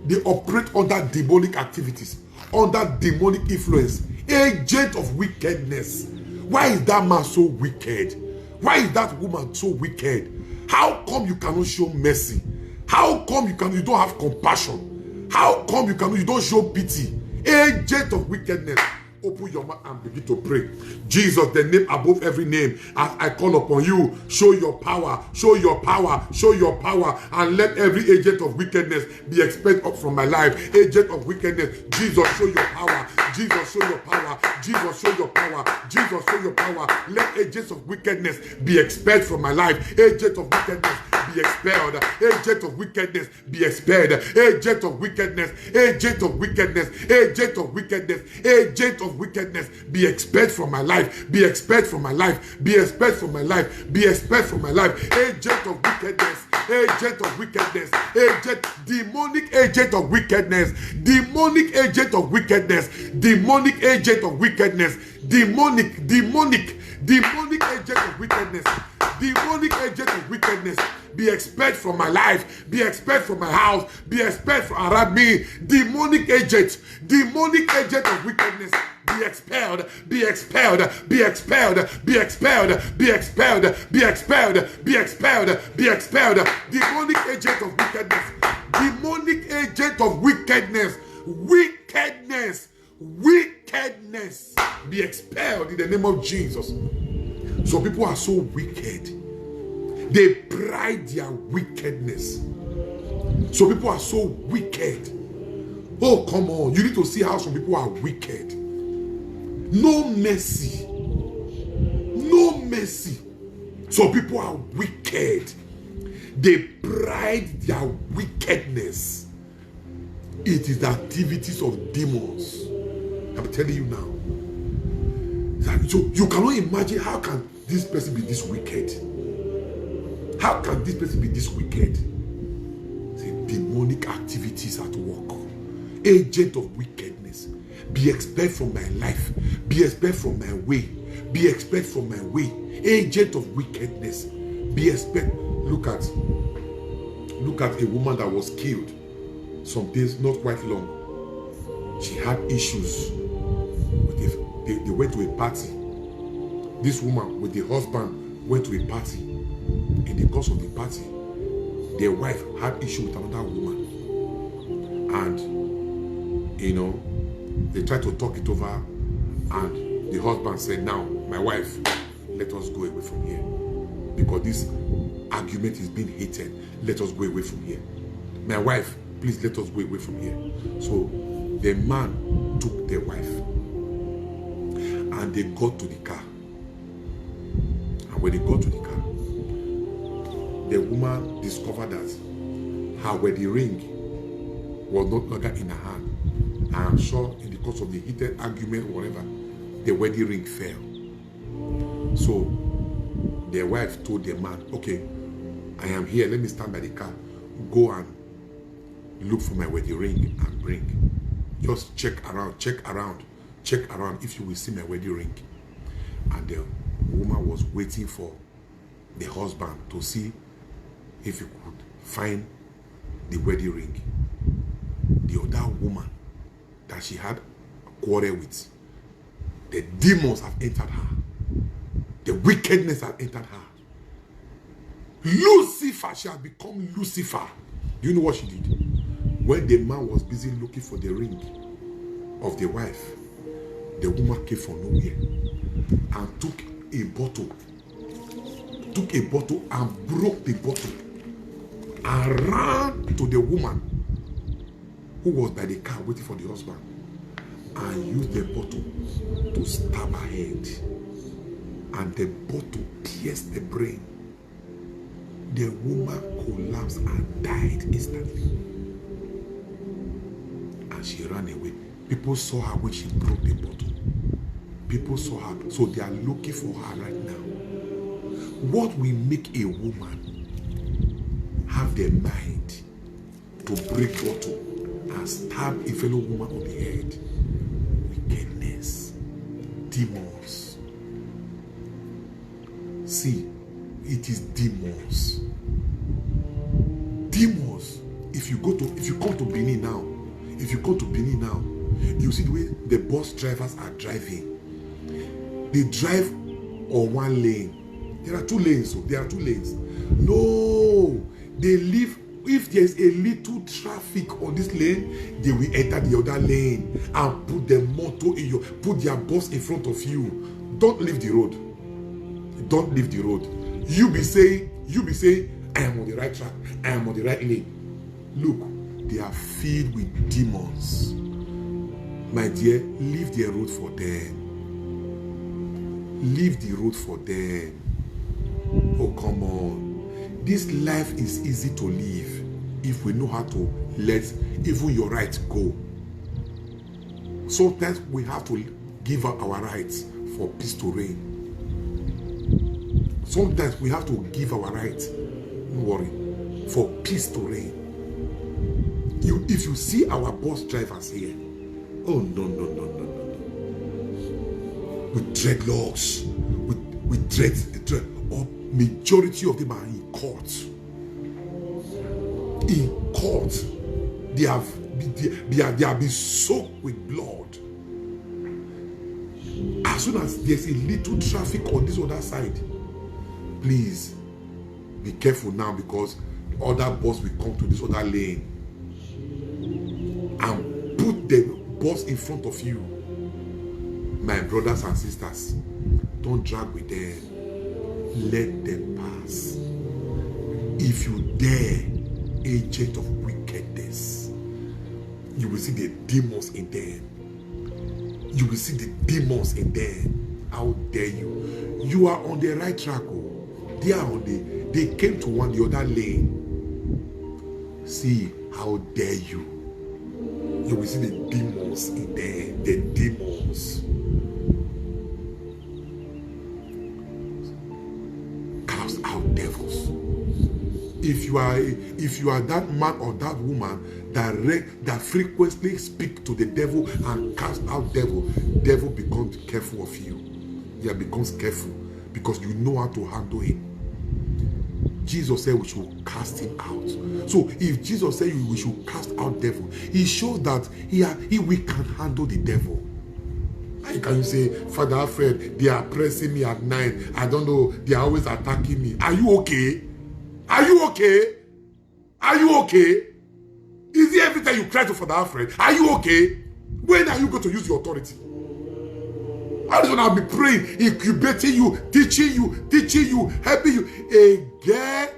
They operate under demonic activities, under demonic influence. Agent of wickedness. Why is that man so wicked? Why is that woman so wicked? How come you cannot show mercy? How come you don't have compassion? How come you don't show pity? Agent of wickedness. Open your mouth and begin to pray. Jesus, the name above every name, as I call upon you, show your power, show your power, show your power, and let every agent of wickedness be expelled up from my life. Agent of wickedness, Jesus, show your power. Jesus, show your power. Jesus, show your power. Jesus, show your power. Let agents of wickedness be expelled from my life. Agent of wickedness, be expelled. Agent of wickedness, be expelled. Agent of wickedness, agent of wickedness, agent of wickedness, agent of wickedness, be expelled from my life. Be expelled from my life. Be expelled from my life. Be expelled from my life. Agent of wickedness, agent of wickedness, agent, demonic agent of wickedness, demonic agent of wickedness, demonic agent of wickedness, demonic agent of wickedness, demonic agent of wickedness, be expelled from my life, be expelled from my house, be expelled from around me. Demonic agent of wickedness, be expelled, be expelled, be expelled, be expelled, be expelled, be expelled, be expelled, be expelled. Demonic agent of wickedness, demonic agent of wickedness, wickedness, be expelled in the name of Jesus. So people are so wicked. They pride their wickedness. So people are so wicked. Oh, come on. You need to see how some people are wicked. No mercy. No mercy. So people are wicked. They pride their wickedness. It is the activities of demons. I'm telling you now. So you cannot imagine, how can this person be this wicked? How can this person be this wicked? Say, demonic activities at work. Agent of wickedness. Be expelled from my life. Be expelled from my way. Be expelled from my way. Agent of wickedness. Be expelled. Look at a woman that was killed some days, not quite long. She had issues. They went to a party. This woman with the husband went to a party. In the course of the party, their wife had issue with another woman. And, they tried to talk it over. And the husband said, now, my wife, let us go away from here. Because this argument is being heated. Let us go away from here. My wife, please let us go away from here. So the man took their wife. And they got to the car. And when they got to the car, the woman discovered that her wedding ring was no longer in her hand. I am sure in the course of the heated argument or whatever, the wedding ring fell. So their wife told the man, okay, I am here, let me stand by the car. Go and look for my wedding ring and bring. Just check around if you will see my wedding ring. And the woman was waiting for the husband to see if he could find the wedding ring. The other woman that she had a quarrel with, the demons have entered her. The wickedness has entered her. Lucifer, she has become Lucifer. Do you know what she did? When the man was busy looking for the ring of the wife, the woman came from nowhere and took a bottle and broke the bottle and ran to the woman who was by the car waiting for the husband and used the bottle to stab her head, and the bottle pierced the brain. The woman collapsed and died instantly, and she ran away. People saw her when she broke the bottle. people saw her, so they are looking for her right now. What will make a woman have the mind to break bottle and stab a fellow woman on the head? Wickedness, demons. See, it is demons. Demons. If you come to Benin now, you see the way the bus drivers are driving. They drive on one lane. There are two lanes. No, they leave. If there's a little traffic on this lane, they will enter the other lane and put their motor in put their bus in front of you. Don't leave the road. Don't leave the road. You be saying, I am on the right track. I am on the right lane. Look, they are filled with demons. My dear, leave the road for them. Leave the road for them. Oh, come on. This life is easy to live if we know how to let even your rights go. Sometimes we have to give up our rights for peace to reign. Sometimes we have to give our rights, don't worry, for peace to reign. If you see our bus drivers here, oh no. With dreadlocks, with dreads, or majority of them are in court. In court, they have been soaked with blood. As soon as there's a little traffic on this other side, please be careful now, because other bus will come to this other lane and put the bus in front of you. My brothers and sisters, don't drag with them. Let them pass. If you dare, agent of wickedness, you will see the demons in them. You will see the demons in them. How dare you? You are on the right track. They came to the other lane. See, how dare you? You will see the demons in there. The demons. Cast out devils. If you are that man or that woman that frequently speak to the devil and cast out devil becomes careful of you. Yeah, becomes careful because you know how to handle him. Jesus said we should cast him out. So if Jesus said we should cast out devil, he shows that we can handle the devil. How can you say, Father Alfred, they are pressing me at night, I don't know, they are always attacking me? Are you okay? Are you okay? Are you okay? Is it every time you cry to Father Alfred? Are you okay? When are you going to use your authority? I just want to be praying, incubating you, teaching you, helping you. Again,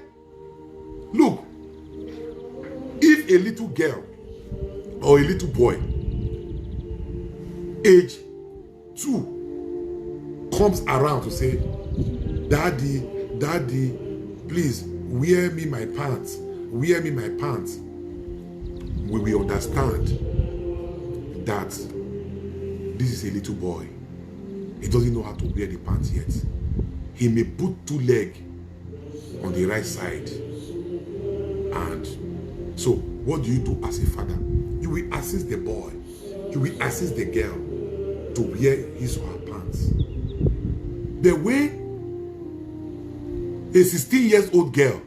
look, if a little girl or a little boy, age 2, comes around to say, Daddy, please wear me my pants, we will understand that this is a little boy. He doesn't know how to wear the pants yet. He may put 2 legs on the right side. And so, what do you do as a father? You will assist the boy. You will assist the girl to wear his or her pants. The way a 16-year-old girl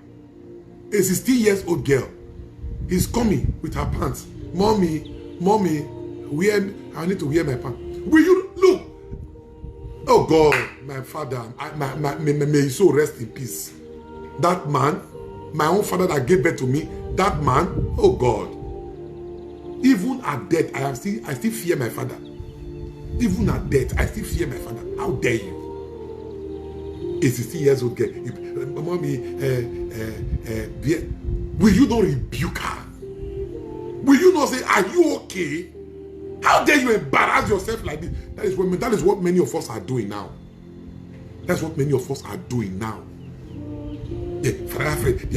is coming with her pants. Mommy, I need to wear my pants. Will you look? Oh God, my father, may his soul rest in peace. That man, my own father that gave birth to me, that man, oh God. Even at death, I still fear my father. Even at death, I still fear my father. How dare you? A 16-year-old girl, Mommy, will you not rebuke her? Will you not say, are you okay? How dare you embarrass yourself like this? That is what many of us are doing now. That's what many of us are doing now. They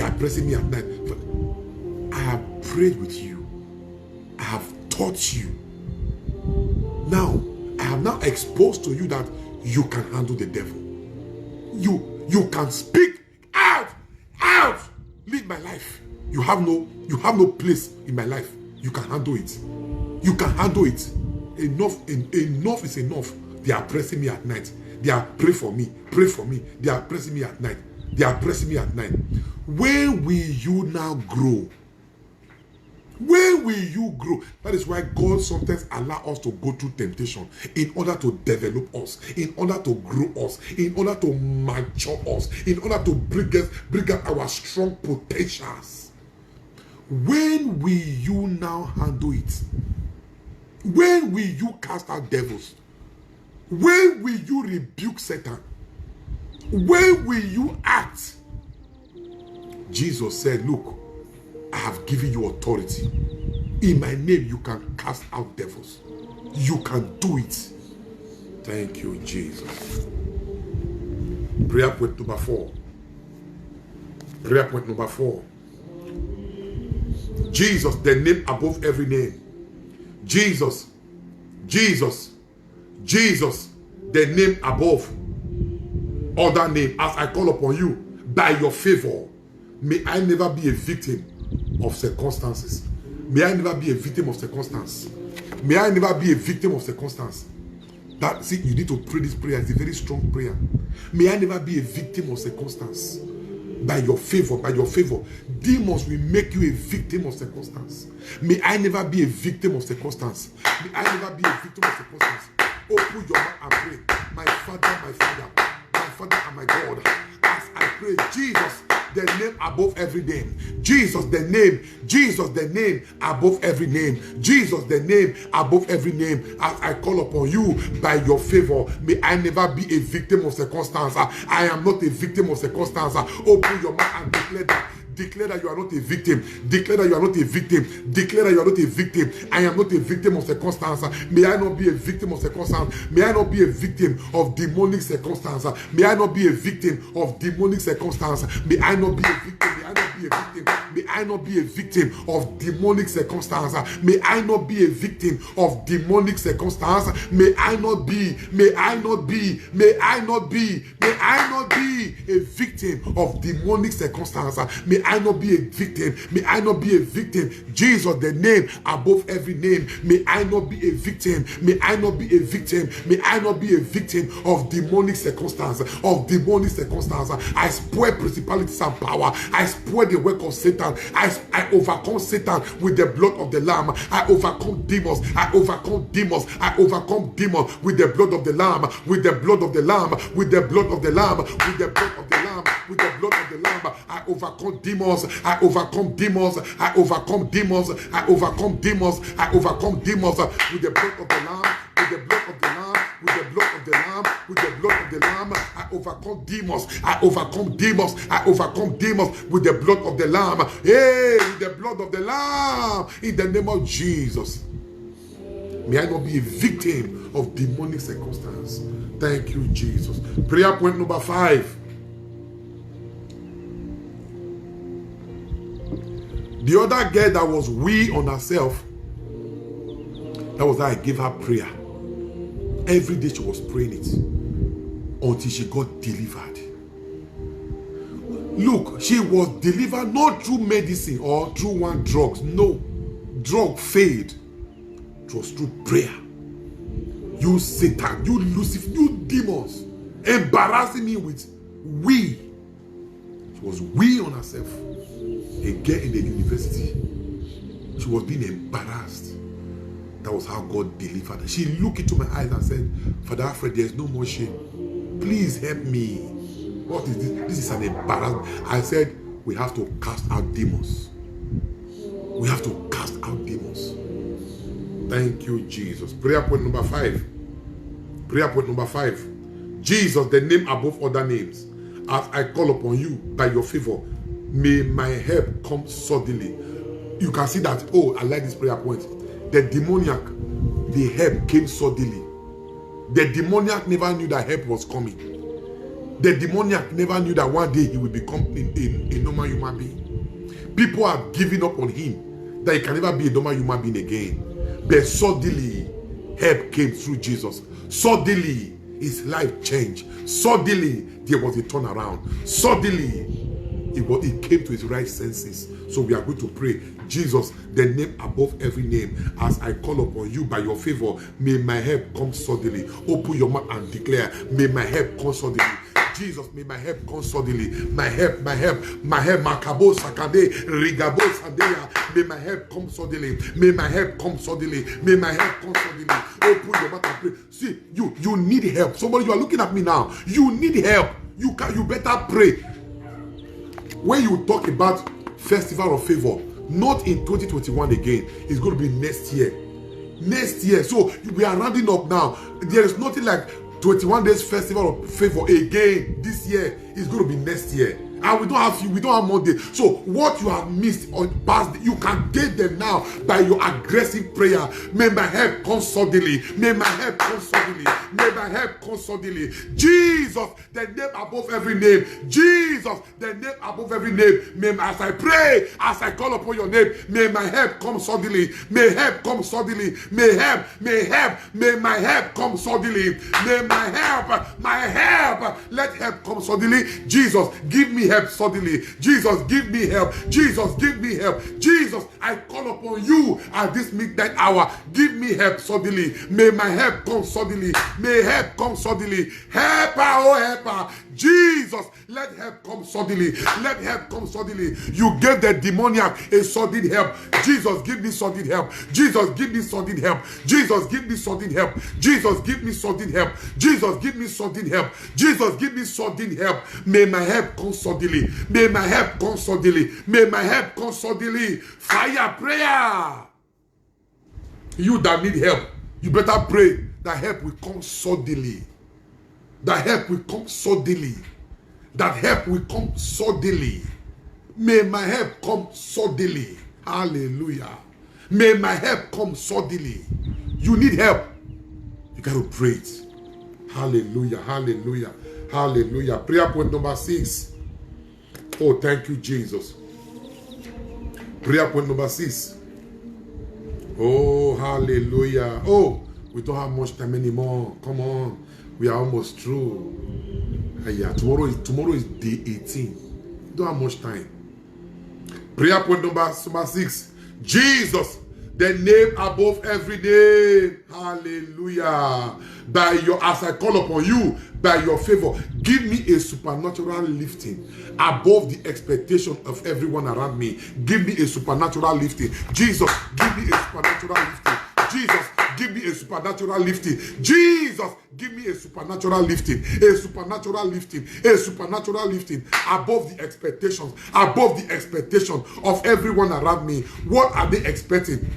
are pressing me at night. I have prayed with you. I have taught you. Now, I have have now exposed to you that you can handle the devil. You can speak out. Lead my life. You have no place in my life. You can handle it. You can handle it. Enough is enough. They are pressing me at night. They are pray for me. They are pressing me at night. When will you now grow? When will you grow? That is why God sometimes allows us to go through temptation in order to develop us, in order to grow us, in order to mature us, in order to bring out our strong potentials. When will you now handle it? When will you cast out devils? When will you rebuke Satan? When will you act? Jesus said, look, I have given you authority. In my name, you can cast out devils. You can do it. Thank you, Jesus. Prayer point number 4. Prayer point number 4. Jesus, the name above every name. Jesus, the name above other name. As I call upon you, by your favor, may I never be a victim of circumstances. May I never be a victim of circumstance. May I never be a victim of circumstance. That, see, you need to pray this prayer. It's a very strong prayer. May I never be a victim of circumstance. By your favor, demons will make you a victim of circumstance. May I never be a victim of circumstance. May I never be a victim of circumstance. Open your mouth and pray. My Father and my God, as I pray, Jesus, the name above every name. Jesus, the name above every name. Jesus, the name above every name. As I call upon you by your favor, may I never be a victim of circumstance. I am not a victim of circumstance. Open your mouth and declare that. Declare that you are not a victim. Declare that you are not a victim. Declare that you are not a victim. I am not a victim of circumstance. May I not be a victim of circumstance. May I not be a victim of demonic circumstance. May I not be a victim of demonic circumstance. May I not be a victim. May I not be a victim of demonic circumstance. May I not be a victim of demonic circumstance. May I not be a victim of demonic circumstance. May I not be a victim. May I not be a victim. Jesus, the name above every name. May I not be a victim. May I not be a victim. May I not be a victim of demonic circumstance. I spoil principalities and power. I spoil the work of Satan. I overcome Satan with the blood of the Lamb. I overcome demons. I overcome demons with the blood of the Lamb. With the blood of the Lamb. With the blood of the Lamb. With the blood of the Lamb. With the blood of the Lamb. I overcome demons. I overcome demons. I overcome demons. I overcome demons. I overcome demons with the blood of the Lamb. With the blood of the Lamb. With the blood of the Lamb. With the blood of the Lamb. I overcome demons. I overcome demons. I overcome demons with the blood of the Lamb. Hey, with the blood of the Lamb. In the name of Jesus. May I not be a victim of demonic circumstance. Thank you, Jesus. Prayer point number 5. The other girl that was weak on herself, that was how I gave her prayer. Every day she was praying it until she got delivered. Look, she was delivered not through medicine or through one drugs. No, drug failed. It was through prayer. You Satan, you Lucifer, you demons, embarrassing me with we. She was we on herself. A girl in the university. She was being embarrassed. That was how God delivered her. She looked into my eyes and said, Father Alfred, there is no more shame. Please help me. What is this? This is an embarrassment. I said, we have to cast out demons. We have to cast out demons. Thank you, Jesus. Prayer point number 5. Prayer point number 5. Jesus, the name above other names. As I call upon you by your favor, may my help come suddenly. You can see that, oh, I like this prayer point. The demoniac, the help came suddenly. The demoniac never knew that help was coming. The demoniac never knew that one day he would become a normal human being. People are giving up on him, that he can never be a normal human being again. But suddenly, help came through Jesus. Suddenly, his life changed. Suddenly, there was a turnaround. Suddenly, he came to his right senses. So we are going to pray. Jesus, the name above every name, as I call upon you by your favor, may my help come suddenly. Open your mouth and declare, may my help come suddenly. Jesus, may my help come suddenly. My help, Makabo Sakade, Rigabo Sadeya. May my help come suddenly. May my help come suddenly. May my help come suddenly. Open your mouth and pray. See, you need help. Somebody, you are looking at me now. You need help. You better pray. When you talk about Festival of Favor, not in 2021 again. It's going to be next year. Next year. So we are rounding up now. There is nothing like 21 days Festival of Favor again this year. It's going to be next year. And we don't have Monday. So what you have missed on past, you can get them now by your aggressive prayer. May my help come suddenly. May my help come suddenly. May my help come suddenly. Jesus, the name above every name. Jesus, the name above every name. May as I pray, as I call upon your name, may my help come suddenly. May help come suddenly. May my help come suddenly. May my help, let help come suddenly. Jesus, give me help suddenly. Jesus, give me help. Jesus, give me help. Jesus, I call upon you at this midnight hour. Give me help suddenly. May my help come suddenly. May help come suddenly. Helper, oh helper. Jesus, let help come suddenly. Let help come suddenly. You gave the demoniac a sudden help. Jesus, give me sudden help. Jesus, give me sudden help. Jesus, give me sudden help. Jesus, give me sudden help. Jesus, give me sudden help. Jesus, give me sudden help. May my help come suddenly. May my help come suddenly. May my help come suddenly. Fire prayer. You that need help, you better pray that help will come suddenly. That help will come suddenly. That help will come suddenly. May my help come suddenly. Hallelujah. May my help come suddenly. You need help. You got to pray it. Hallelujah. Hallelujah. Hallelujah. Prayer point number 6. Oh, thank you, Jesus. Prayer point number 6. Oh, hallelujah. Oh, we don't have much time anymore. Come on. We are almost through. Yeah, tomorrow is day 18. We don't have much time. Prayer point number 6. Jesus, the name above every name. Hallelujah. As I call upon you, by your favor, give me a supernatural lifting above the expectation of everyone around me. Give me a supernatural lifting. Jesus, give me a supernatural lifting. Jesus, give me a supernatural lifting. Jesus, give me a supernatural lifting. A supernatural lifting. A supernatural lifting above the expectations. Above the expectation of everyone around me. What are they expecting?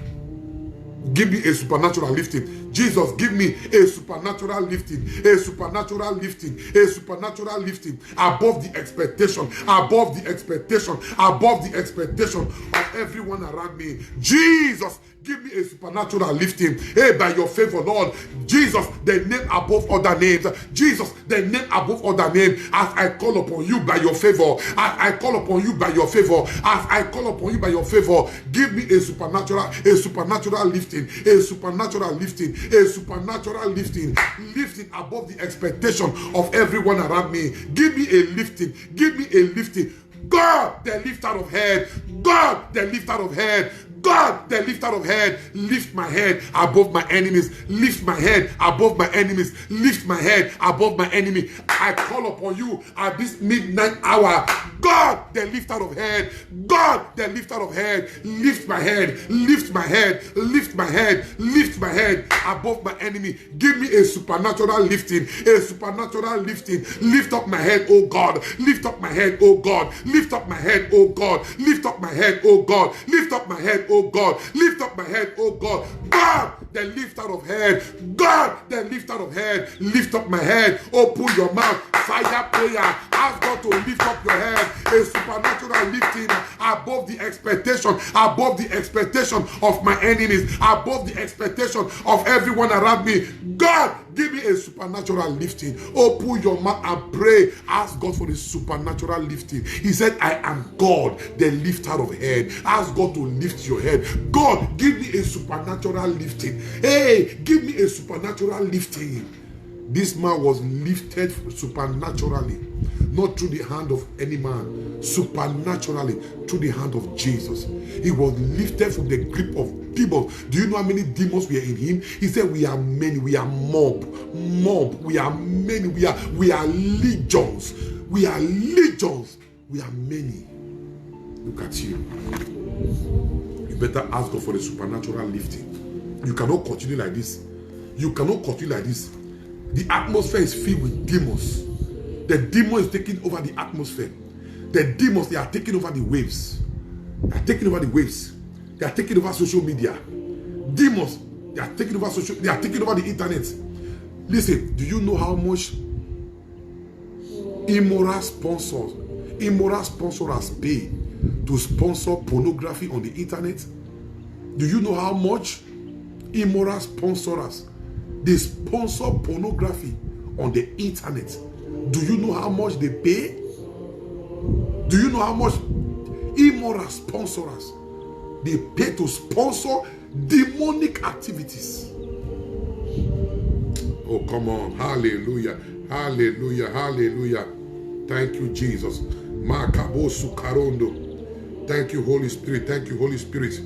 Give me a supernatural lifting. Jesus, give me a supernatural lifting. A supernatural lifting. A supernatural lifting above the expectation. Above the expectation. Above the expectation of everyone around me. Jesus, give me a supernatural lifting. Hey, by your favor, Lord. Jesus, the name above other names. Jesus, the name above other names. As I call upon you by your favor. As I call upon you by your favor. As I call upon you by your favor. Give me a supernatural lifting. A supernatural lifting. A supernatural lifting. Lifting above the expectation of everyone around me. Give me a lifting. Give me a lifting. God, the lifter of head. God, the lifter of head. God, the lifter of head, lift my head above my enemies. Lift my head above my enemies. Lift my head above my enemy. I call upon you at this midnight hour. God, the lifter of head. God, the lifter of head. Lift my head. Lift my head. Lift my head. Lift my head above my enemy. Give me a supernatural lifting. A supernatural lifting. Lift up my head, oh God. Lift up my head, oh God. Lift up my head, oh God. Lift up my head, oh God. Lift up my head, oh God. Lift up my head, oh God. God, the lifter of head. God, the lifter of head. Lift up my head. Open your mouth. Fire prayer. Ask God to lift up your head. A supernatural lifting above the expectation. Above the expectation of my enemies. Above the expectation of everyone around me. God, give me a supernatural lifting. Open your mouth and pray. Ask God for a supernatural lifting. He said, I am God, the lifter of head. Ask God to lift your head. God, give me a supernatural lifting. Hey, give me a supernatural lifting. This man was lifted supernaturally, not through the hand of any man, supernaturally through the hand of Jesus. He was lifted from the grip of demons. Do you know how many demons were in him? He said, we are many, we are mob, we are many, we are legions, we are legions, we are many. Look at you. You better ask God for the supernatural lifting. You cannot continue like this. You cannot continue like this. The atmosphere is filled with demons. The demon is taking over the atmosphere. The demons, they are taking over the waves. They are taking over the waves. They are taking over social media. Demons, they are taking over they are taking over the internet. Listen, do you know how much immoral sponsors pay to sponsor pornography on the internet? Do you know how much immoral sponsors they sponsor pornography on the internet? Do you know how much they pay? Do you know how much immoral sponsors they pay to sponsor demonic activities? Oh, come on. Hallelujah. Hallelujah. Hallelujah. Thank you, Jesus. Makabosu karondo. Thank you, Holy Spirit. Thank you, Holy Spirit.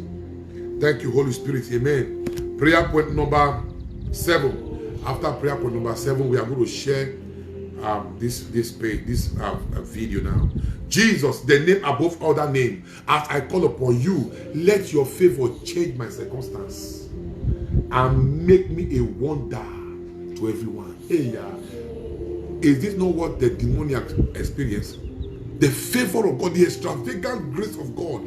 Thank you, Holy Spirit. Amen. Prayer point number 7. After prayer point number 7, we are going to share this video now. Jesus, the name above other name, as I call upon you, let your favor change my circumstance and make me a wonder to everyone. Hey, is this not what the demoniac experienced? The favor of God, the extravagant grace of God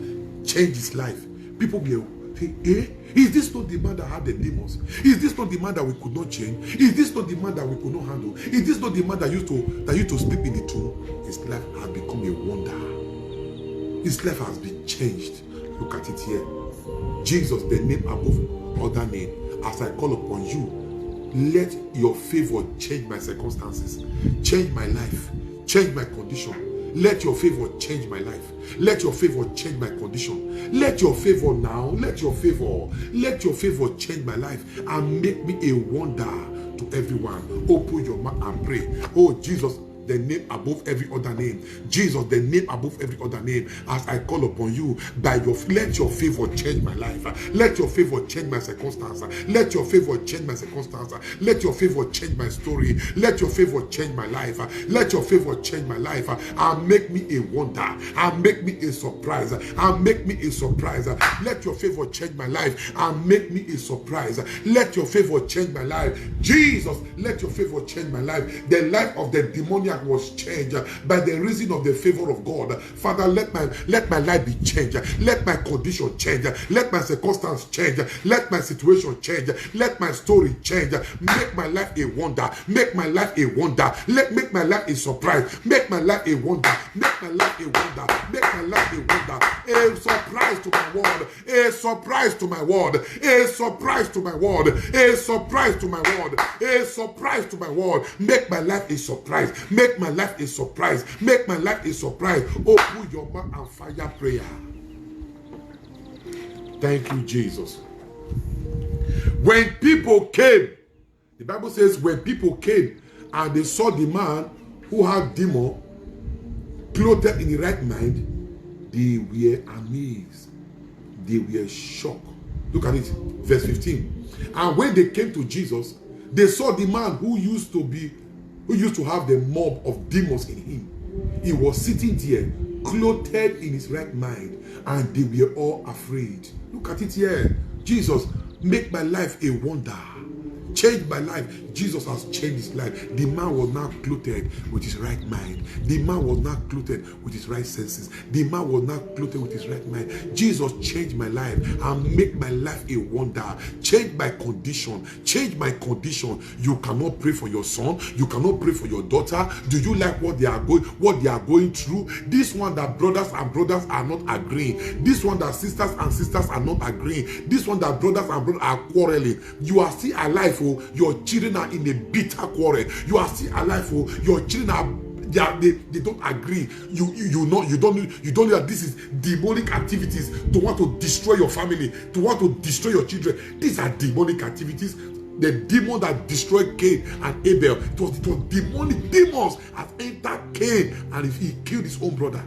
changed his life. People be is this not the man that had the demons? Is this not the man that we could not change? Is this not the man that we could not handle? Is this not the man that used to sleep in the tomb? His life has become a wonder. His life has been changed. Look at it here. Jesus, the name above other name, as I call upon you, let your favor change my circumstances, change my life, change my condition. Let your favor change my life. Let your favor change my condition. Let your favor now, let your favor change my life and make me a wonder to everyone. Open your mouth and pray. Oh, Jesus, the name above every other name. Jesus, the name above every other name. As I call upon you, let your favor change my life. Let your favor change my circumstance. Let your favor change my circumstance. Let your favor change my story. Let your favor change my life. Let your favor change my life and make me a wonder and make me a surprise and make me a surprise. Let your favor change my life and make me a surprise. Let your favor change my life. Jesus, let your favor change my life. The life of the demoniac was changed by the reason of the favor of God. Father, let my life be changed. Let my condition change. Let my circumstance change. Let my situation change. Let my story change. Make my life a wonder. Make my life a wonder. Make my life a surprise. Make my life a wonder. Make my life a wonder. Make my life a wonder. A surprise to my word. A surprise to my word. A surprise to my word. A surprise to my word. A surprise to my word. Make my life a surprise. Make my life a surprise. Make my life a surprise. Open your mouth and fire prayer. Thank you, Jesus. When people came, the Bible says, when people came and they saw the man who had demon clothed in the right mind, they were amazed. They were shocked. Look at it, verse 15. And when they came to Jesus, they saw the man who used to have the mob of demons in him. He was sitting there, clothed in his right mind, and they were all afraid. Look at it here. Jesus, make my life a wonder. Change my life. Jesus has changed his life. The man was now clothed with his right mind. The man was now clothed with his right senses. The man was now clothed with his right mind. Jesus changed my life and make my life a wonder. Change my condition. Change my condition. You cannot pray for your son. You cannot pray for your daughter. Do you like what they are going through? This one that brothers and brothers are not agreeing. This one that sisters and sisters are not agreeing. This one that brothers and brothers are quarreling. You are still alive. Oh, your children are in a bitter quarrel. You are still alive. Oh, your children are they don't agree. You don't know that this is demonic activities to want to destroy your family, to want to destroy your children. These are demonic activities. The demon that destroyed Cain and Abel, it was demonic. Demons have entered Cain, and if he killed his own brother.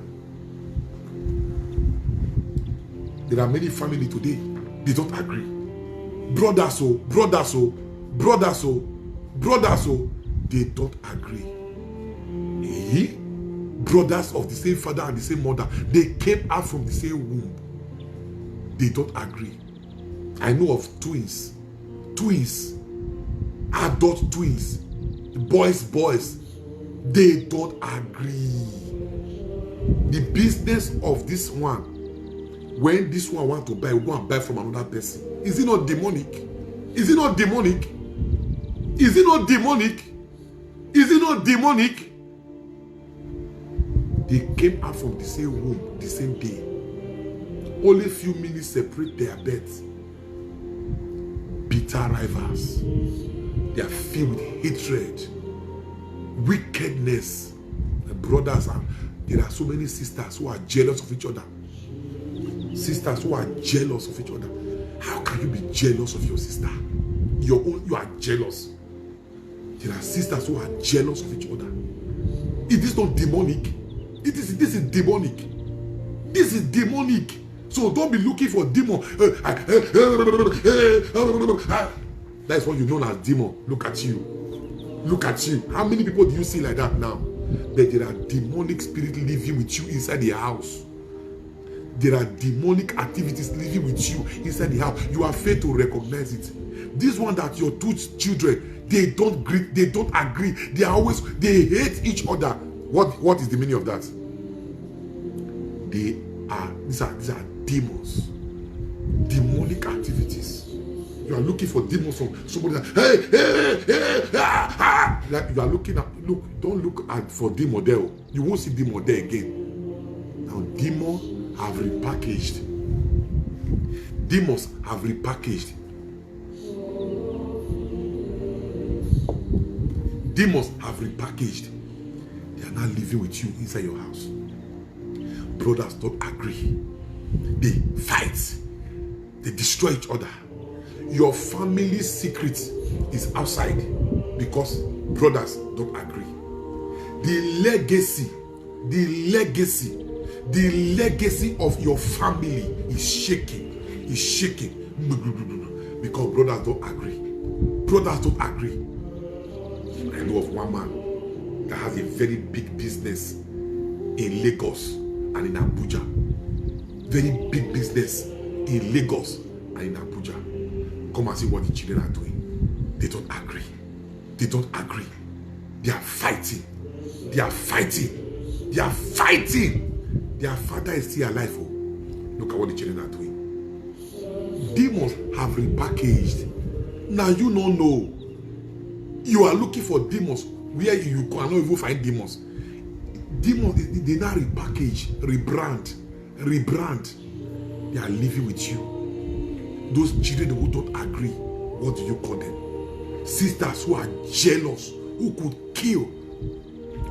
There are many families today, they don't agree. Brothers, they don't agree. Brothers of the same father and the same mother, they came out from the same womb. They don't agree. I know of twins, adult twins, boys, they don't agree. The business of this one, when this one wants to buy, we go and buy from another person. Is it not demonic? Is it not demonic? Is it not demonic? Is it not demonic? They came out from the same womb, the same day. Only few minutes separate their beds. Bitter rivals. They are filled with hatred, wickedness. The brothers are. There are so many sisters who are jealous of each other. Sisters who are jealous of each other. How can you be jealous of your sister? You are jealous. There are sisters who are jealous of each other. It is not demonic. This is demonic. This is demonic. So don't be looking for demon. That's what you know as demon. Look at you. Look at you. How many people do you see like that now? That there are demonic spirits living with you inside the house. There are demonic activities living with you inside the house. You are failed to recognize it. This one that your two children, they don't agree. They hate each other. What is the meaning of that? These are demons. Demonic activities. You are looking for demons from somebody that, like you are looking at, don't look at for demon there. You won't see demon there again. Now demons have repackaged. Demons have repackaged. Demons have repackaged. They are now living with you inside your house. Brothers don't agree. They fight. They destroy each other. Your family's secret is outside because brothers don't agree. The legacy of your family is shaking. Because brothers don't agree. Brothers don't agree. I know of one man that has a very big business in Lagos and in Abuja. Very big business in Lagos and in Abuja. Come and see what the children are doing. They don't agree. They don't agree. They are fighting. They are fighting. They are fighting. Their father is still alive. Oh. Look at what the children are doing. Demons have repackaged. Now you don't know. You are looking for demons where you cannot even find demons. Demons, they now repackage, rebrand. They are living with you. Those children who don't agree, what do you call them? Sisters who are jealous, who could kill,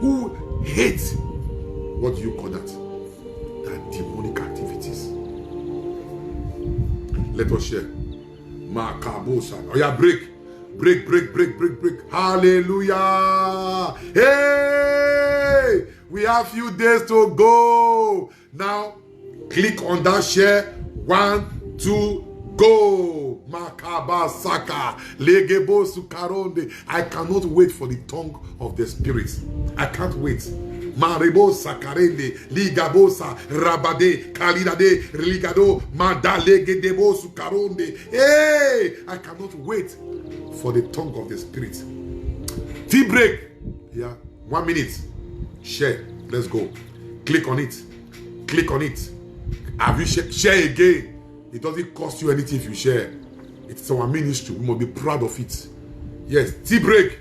who hate, what do you call that? They are demonic activities. Let us share. Makabosa. Oh yeah, break. Hallelujah. Hey, we have few days to go. Now, click on that share. 1, 2, go. Makabasaka. Legebo sukaronde. I cannot wait for the tongue of the spirit. I can't wait. Marebo sakarende, ligabosa, rabade, kalidade, ligado, madalegedebo sukaronde. Hey, I cannot wait for the tongue of the spirit. Tea break. Yeah, 1 minute. Share. Let's go. Click on it. Have you share again? It doesn't cost you anything if you share. It's our ministry. We must be proud of it. Yes. Tea break.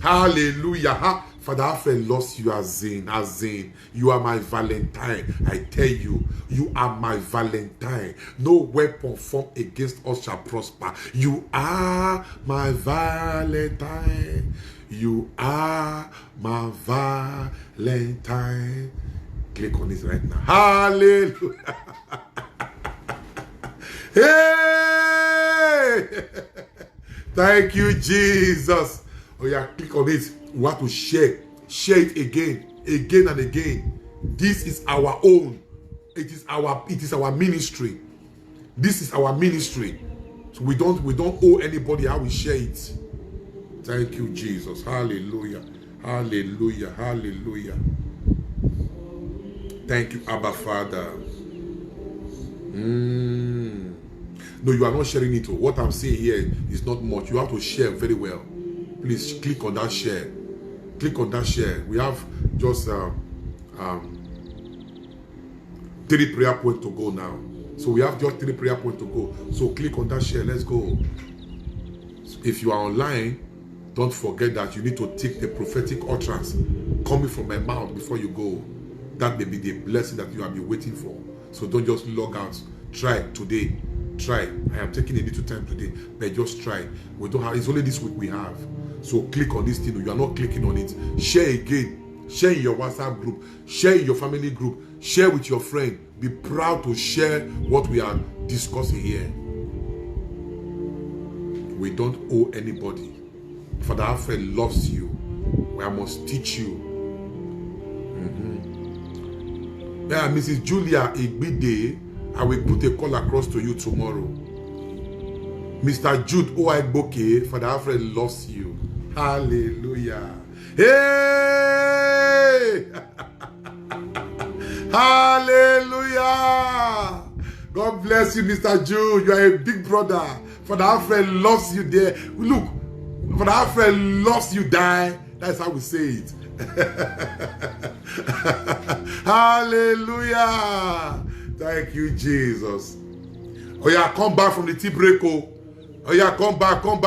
Hallelujah. Father, I felt lost you as Zane. You are my Valentine. I tell you, you are my Valentine. No weapon formed against us shall prosper. You are my Valentine. You are my Valentine. Click on this right now. Hallelujah. Hey! Thank you, Jesus. Oh yeah, click on it. We have to share. Share it again and again. This is our own. It is our ministry. This is our ministry. So we don't owe anybody how we share it. Thank you, Jesus. Hallelujah. Hallelujah. Hallelujah. Thank you, Abba Father. No, you are not sharing it. What I'm saying here is not much. You have to share very well. Please click on that share. Click on that share. We have just 3 prayer points to go now. So we have just 3 prayer points to go. So click on that share. Let's go. If you are online, don't forget that you need to take the prophetic utterance coming from my mouth before you go. That may be the blessing that you have been waiting for. So don't just log out. Try today. Try. I am taking a little time today, but just try. We don't have. It's only this week we have. So click on this thing. You are not clicking on it. Share again. Share in your WhatsApp group. Share in your family group. Share with your friend. Be proud to share what we are discussing here. We don't owe anybody. Father Alfred loves you. I must teach you. Yeah, Mrs. Julia Igbide, I will put a call across to you tomorrow. Mr. Jude Oaigboke, Father Alfred loves you. Hallelujah. Hey! Hallelujah. God bless you, Mr. Jude. You are a big brother. Father Alfred loves you there. Look, Father Alfred loves you die. That's how we say it. Hallelujah. Thank you, Jesus. Oh yeah, come back from the tea break. Oh yeah, come back. Oh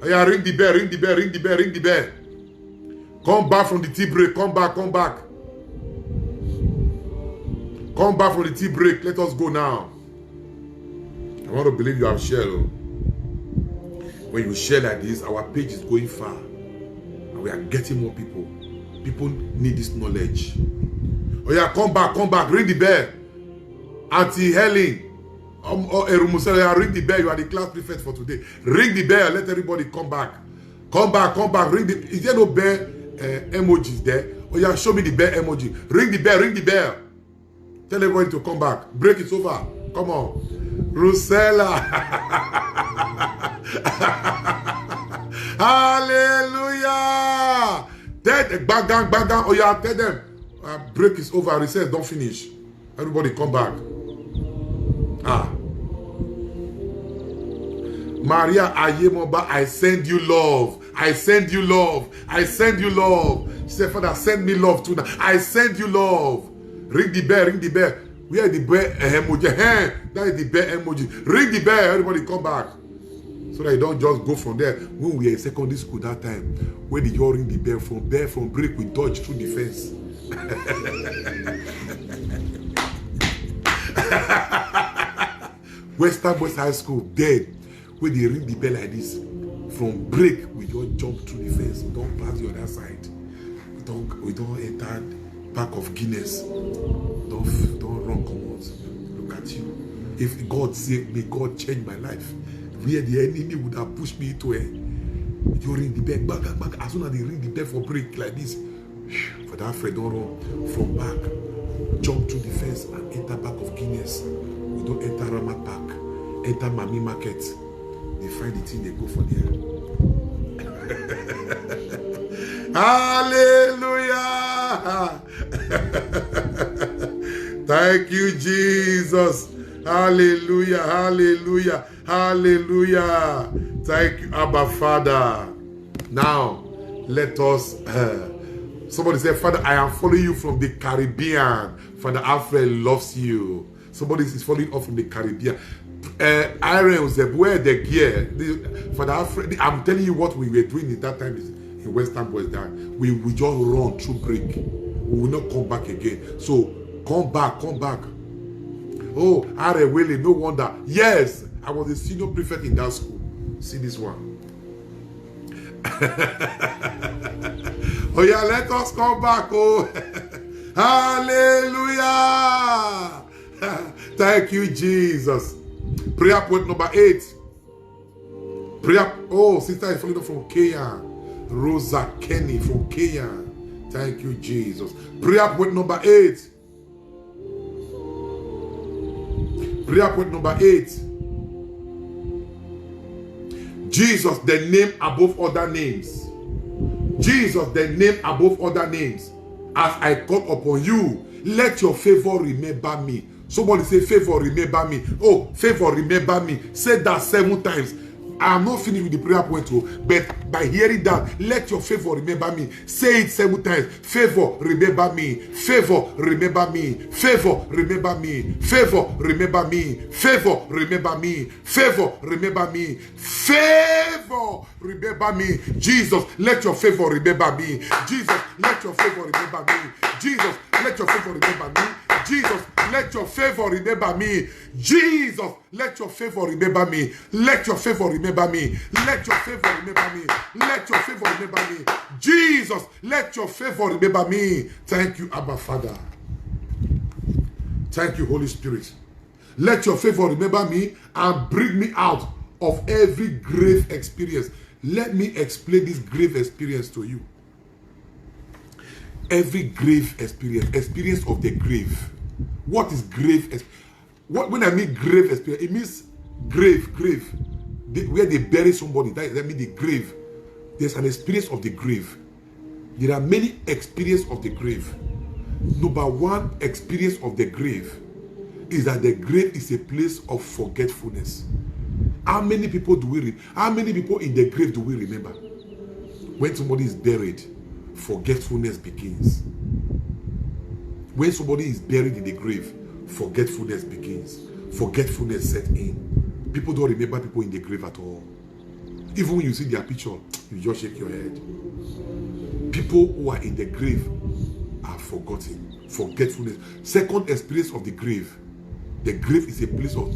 yeah, ring the bell. Come back from the tea break. Come back. Come back from the tea break. Let us go now. I want to believe you have shared. When you share like this, our page is going far. And we are getting more people. People need this knowledge. Oh yeah, come back. Ring the bell. Auntie Helen. Ring the bell. You are the class prefect for today. Ring the bell. Let everybody come back. Come back. Ring the. Is there no bell emojis there? Oh yeah, show me the bell emoji. Ring the bell. Tell everybody to come back. Break it over. Come on. Rosella. Hallelujah. Bang. Oh yeah, tell them. Break is over. Recess don't finish. Everybody come back. Maria Ayemoba, I send you love. She said, Father, send me love too now. I send you love. Ring the bell. Where is the bell emoji? That is the bell emoji. Ring the bell. Everybody come back. So that you don't just go from there. When we were in secondary school that time, where did you ring the bell from? Bell from break, we dodge through the fence. Western Boys High School, dead. Where they ring the bell like this. From break, we just jump through the fence. We don't pass the other side. We don't enter back of Guinness. Don't run, come on. Look at you. If God saved me, God changed my life. Where the enemy would have pushed me to you ring the bell, back. As soon as they ring the bell for break like this, for that Fred don't run from back, jump through the fence and enter back of Guinness. We don't enter Ramat Park, enter Mami Market. They find the thing, they go for there. Hallelujah. Thank you, Jesus. Hallelujah. Thank you, Abba Father. Now, let us... somebody say, Father, I am following you from the Caribbean. Father Alfred loves you. Somebody is following up from the Caribbean. Iron said, where the gear? Father Alfred, I'm telling you what we were doing at that time in Western Boys. That we just run through break. We will not come back again. So come back. Oh, Are Willie, no wonder. Yes, I was a senior prefect in that school. See this one. Oh yeah, let us come back. Oh, hallelujah. Thank you, Jesus. Prayer point number 8. Prayer. Oh, sister is following from Kenya. Rosa Kenny from Kenya. Thank you, Jesus. Prayer point number 8. Prayer point number 8. Jesus, the name above other names. Jesus, the name above other names. As I call upon you, let your favor remember me. Somebody say, favor, remember me. Oh, favor, remember me. Say that 7 times. I am not finished with the prayer point, but by hearing that, let your favor remember me. Say it 7 times. Favor, remember me. Favor, remember me. Favor, remember me. Favor, remember me. Favor, remember me. Favor, remember me. Favor, remember me. Jesus, let your favor remember me. Jesus, let your favor remember me. Jesus, let your favor remember me. Jesus, let your favor remember me. Jesus, let your favor remember me. Let your favor remember me. Let your favor remember me. Let your favor remember me. Jesus, let your favor remember me. Thank you, Abba Father. Thank you, Holy Spirit. Let your favor remember me and bring me out of every grave experience. Let me explain this grave experience to you. Every grave experience of the grave. What is grave? When I mean grave experience, it means grave. Where they bury somebody, that means the grave. There's an experience of the grave. There are many experiences of the grave. Number 1 experience of the grave is that the grave is a place of forgetfulness. How many people do we read? How many people in the grave do we remember? When somebody is buried, forgetfulness begins. When somebody is buried in the grave, forgetfulness begins. Forgetfulness sets in. People don't remember people in the grave at all. Even when you see their picture, you just shake your head. People who are in the grave are forgotten. Forgetfulness. Second experience of the grave. The grave is a place of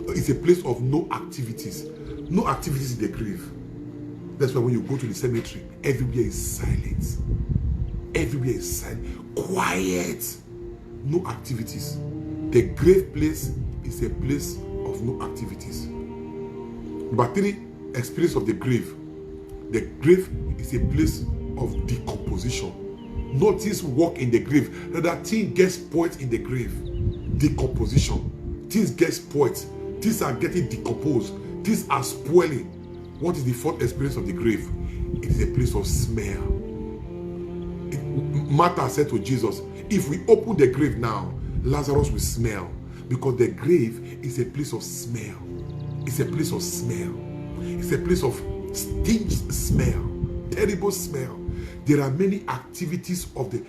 it's a place of no activities. No activities in the grave. That's why when you go to the cemetery, everywhere is silent. Everywhere is silent. Quiet. No activities. The grave place is a place of no activities. Number 3, experience of the grave. The grave is a place of decomposition. No things work in the grave. Rather, things get spoiled in the grave. Decomposition. Things get spoiled. Things are getting decomposed. Things are spoiling. What is the 4th experience of the grave? It is a place of smell. Martha said to Jesus, if we open the grave now, Lazarus will smell. Because the grave is a place of smell. It's a place of smell. It's a place of stingy smell. Terrible smell. There are many activities of the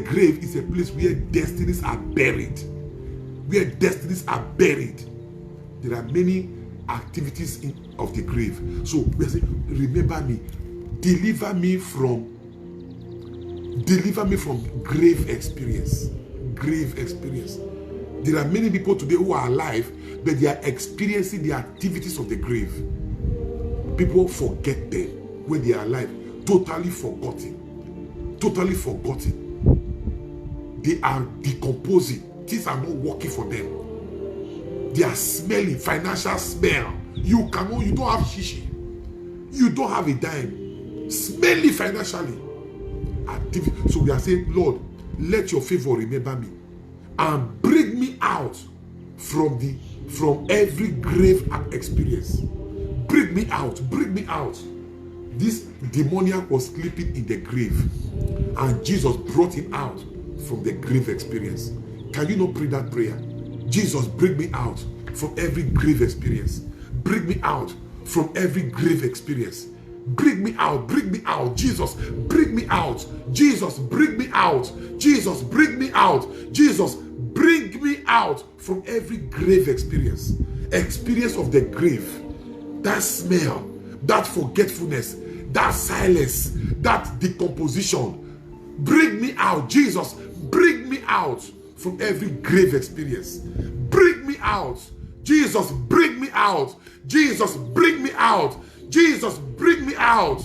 grave is a place where destinies are buried. Where destinies are buried. There are many activities of the grave. So we are saying, remember me. Deliver me from grave experience. Grave experience. There are many people today who are alive, but they are experiencing the activities of the grave. People forget them when they are alive. Totally forgotten. Totally forgotten. They are decomposing. Things are not working for them. They are smelling, financial smell. You don't have shishi. You don't have a dime. Smelly financially. So we are saying, Lord, let your favor remember me and bring me out from every grave experience. Bring me out. This demoniac was sleeping in the grave, and Jesus brought him out from the grave experience. Can you not pray that prayer? Jesus, bring me out from every grave experience. Bring me out from every grave experience. Bring me out, Jesus, bring me out, Jesus, bring me out, Jesus, bring me out, Jesus, bring me out from every grave experience of the grave, that smell, that forgetfulness, that silence, that decomposition. Bring me out, Jesus, bring me out from every grave experience. Bring me out, Jesus, bring me out, Jesus, bring me out. Jesus, bring me out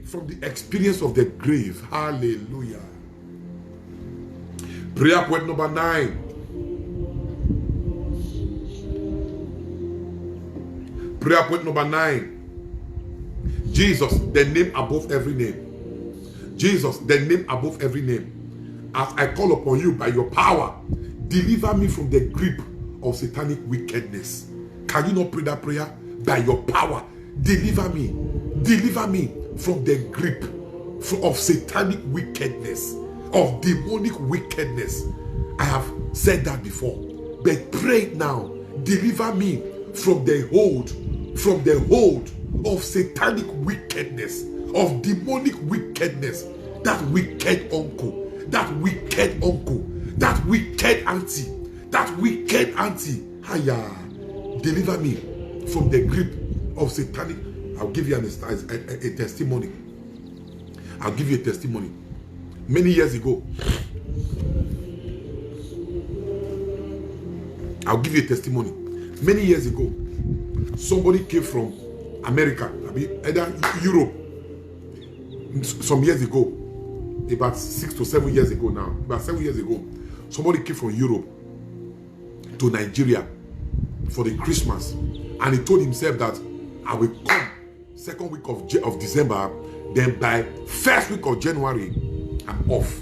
from the experience of the grave. Hallelujah. Prayer point number 9. Prayer point number 9. Jesus, the name above every name. Jesus, the name above every name. As I call upon you by your power, deliver me from the grip of satanic wickedness. Can you not pray that prayer? By your power, deliver me from the grip of satanic wickedness, of demonic wickedness. I have said that before, but pray now. Deliver me from the hold of satanic wickedness, of demonic wickedness. That wicked uncle, that wicked auntie. Hiya, deliver me from the grip of satanic. I'll give you a testimony. I'll give you a testimony. Many years ago, I'll give you a testimony. Many years ago, somebody came from America, either Europe, some years ago, about 6 to 7 years ago now, about 7 years ago, somebody came from Europe to Nigeria for the Christmas, and he told himself that I will come second week of December, then by first week of January, I'm off.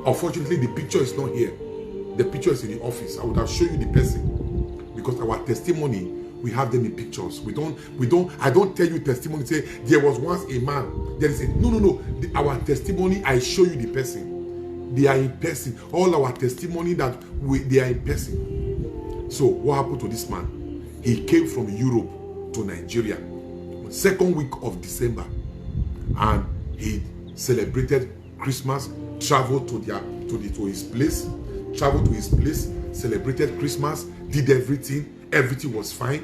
Unfortunately, the picture is not here. The picture is in the office. I would have shown you the person, because our testimony, we have them in pictures. I don't tell you testimony, say there was once a man. There is no. Our testimony, I show you the person. They are in person. All our testimony they are in person. So what happened to this man? He came from Europe to Nigeria, second week of December, and he celebrated Christmas, traveled to his place, celebrated Christmas, did everything. Everything was fine.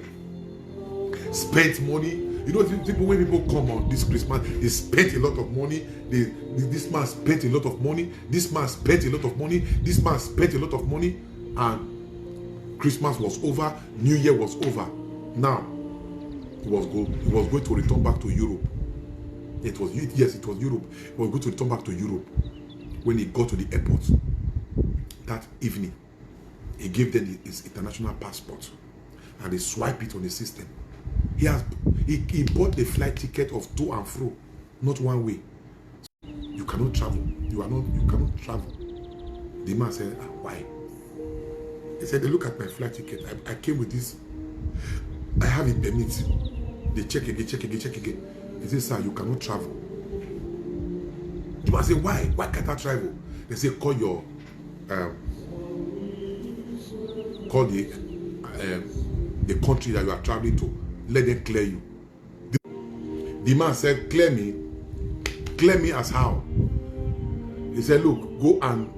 Spent money. You know, when people come on this Christmas, they spent a lot of money. This man spent a lot of money. This man spent a lot of money. This man spent a lot of money. And Christmas was over. New Year was over. Now, he was going to return back to Europe. It was Europe. He was going to return back to Europe. When he got to the airport that evening, he gave them his international passport, and they swipe it on the system. He bought the flight ticket of to and fro, not one way. You cannot travel. You cannot travel. The man said, why? He said, look at my flight ticket. I came with this. I have a permit. They check again. He said, sir, you cannot travel. The man said, why? Why can't I travel? They say, call your the country that you are traveling to. Let them clear you. The man said, clear me as how? He said, look, go and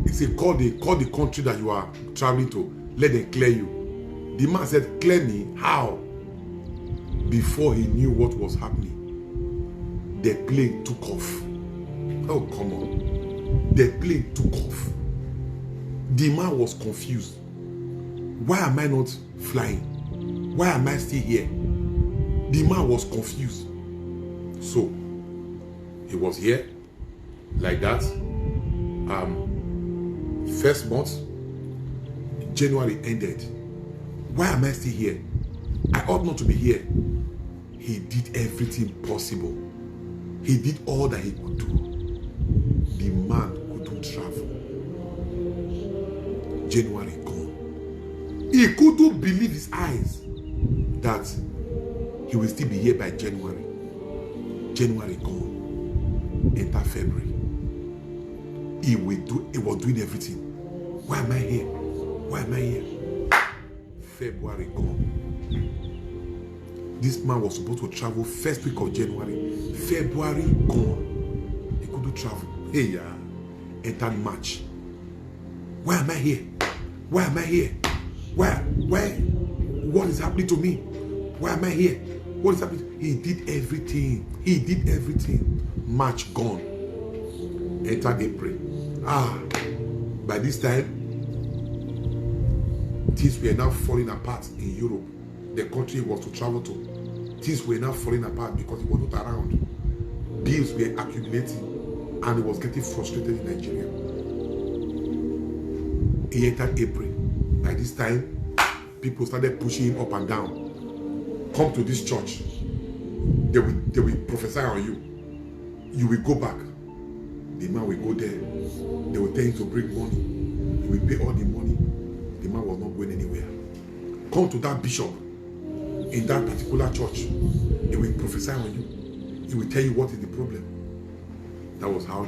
he said, call the country that you are traveling to. Let them clear you. The man said, clear me how? Before he knew what was happening, the plane took off. Oh, come on. The plane took off. The man was confused. Why am I not flying? Why am I still here? The man was confused. So, he was here, like that. First month, January ended. Why am I still here? I ought not to be here. He did everything possible. He did all that he could do. The man couldn't travel. January gone. He couldn't believe his eyes that he will still be here by January. January gone. Enter February. He was doing everything. Why am I here? Why am I here? February gone. This man was supposed to travel first week of January. February gone. He couldn't travel. Hey, yeah. Enter March. Why am I here? Why am I here? Why? What is happening to me? Why am I here? What is happening? He did everything. March gone. Enter April. By this time, things were now falling apart in Europe. The country he was to travel to. Things were now falling apart because he was not around. Bills were accumulating, and he was getting frustrated in Nigeria. He entered April. By this time, people started pushing him up and down. Come to this church. They will prophesy on you. You will go back. The man will go there. They will tell him to bring money. He will pay all the money. The man was not going anywhere. Come to that bishop in that particular church. They will prophesy on you. He will tell you what is the problem. That was how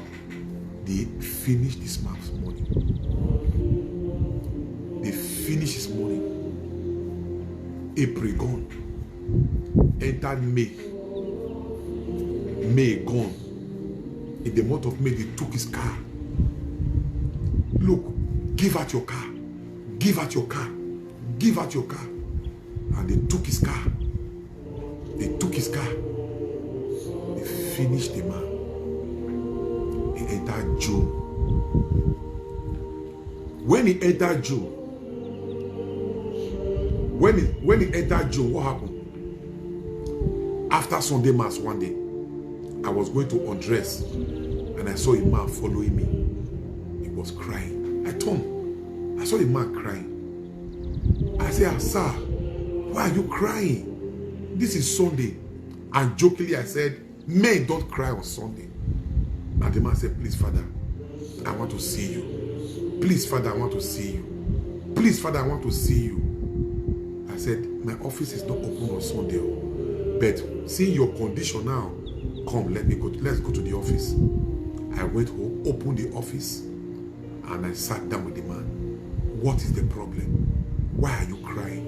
they finished this man's money. They finished his money. April gone. Entered May. May gone. In the month of May, they took his car. Look, give out your car. Give out your car. Give out your car. And they took his car. They took his car. They finished the man. He entered June. When he entered June, when he entered June, what happened? After Sunday Mass one day, I was going to undress and I saw a man following me. He was crying. I turned. I saw the man crying. I said, sir, why are you crying? This is Sunday. And jokingly I said, men don't cry on Sunday. And the man said, please, Father, I want to see you. Please, Father, I want to see you. Please, Father, I want to see you. I said, my office is not open on Sunday. But seeing your condition now, come, let's go to the office. I went home, opened the office, and I sat down with the man. What is the problem? Why are you crying?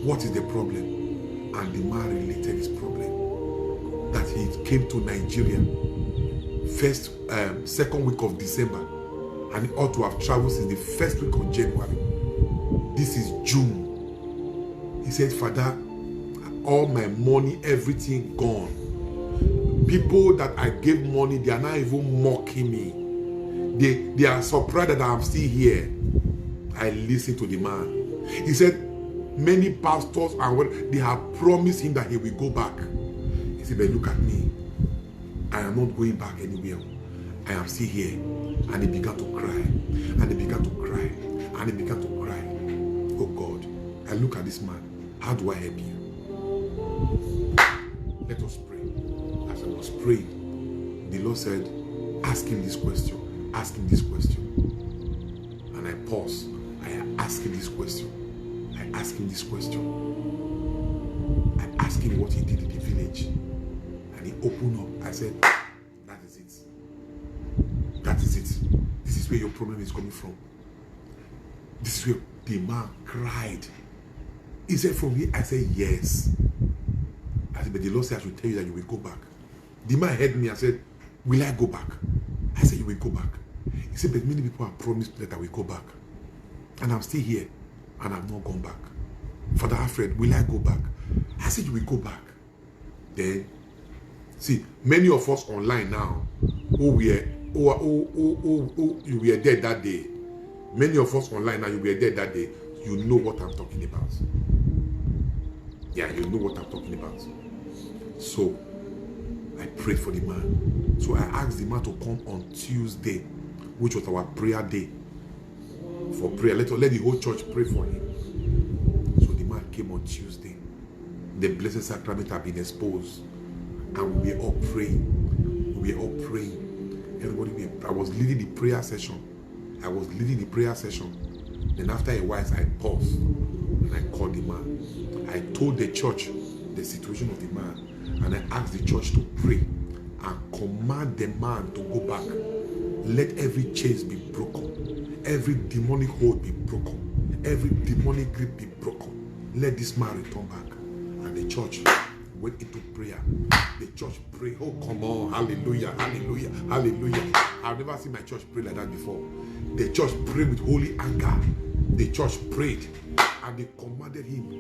What is the problem? And the man related his problem. That he came to Nigeria second week of December, and he ought to have traveled since the first week of January. This is June. He said, Father, all my money, everything gone. People that I gave money, they are not even mocking me. They are surprised that I'm still here. I listened to the man. He said, many pastors they have promised him that he will go back. He said, but look at me. I am not going back anywhere. I am still here. And he began to cry. And he began to cry. And he began to cry. Oh God, I look at this man. How do I help you? Let us pray. As I was praying, the Lord said, ask him this question. Ask him this question. And I paused. I asked him this question. I asked him this question. I asked him what he did in the village. And he opened up. I said, that is it. That is it. This is where your problem is coming from. This is where the man cried. He said, from here? I said, yes. I said, but the Lord said I should tell you that you will go back. The man heard me and said, will I go back? I said, you will go back. He said, but many people have promised that I will go back. And I'm still here. And I've not gone back. Father Alfred, will I go back? I said, you will go back. Then, see, many of us online now, you were there that day. Many of us online now, you were there that day. You know what I'm talking about. Yeah, you know what I'm talking about. So, I prayed for the man. So I asked the man to come on Tuesday, which was our prayer day. For prayer. Let the whole church pray for him. So the man came on Tuesday. The Blessed Sacrament had been exposed. And we were all praying. We were all praying. Everybody, I was leading the prayer session. Then after a while, I paused and I called the man. I told the church the situation of the man, and I asked the church to pray and command the man to go back. Let every chains be broken, every demonic hold be broken, every demonic grip be broken. Let this man return back. And the church went into prayer. The church prayed. Oh, come on, hallelujah, hallelujah, hallelujah. I've never seen my church pray like that before. The church prayed with holy anger. The church prayed and they commanded him,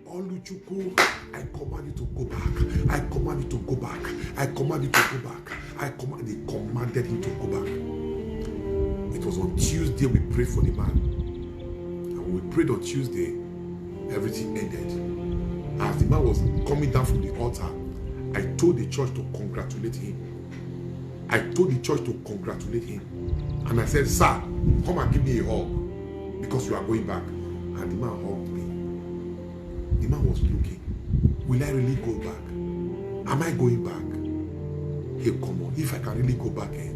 Oluchukwu, I command you to go back. I command you to go back. I command you to go back. They commanded him to go back. It was on Tuesday we prayed for the man. And when we prayed on Tuesday, everything ended. As the man was coming down from the altar, I told the church to congratulate him. And I said, sir, come and give me a hug because you are going back. And the man hugged me. The man was looking. Will I really go back? Am I going back? Hey, come on. If I can really go back in.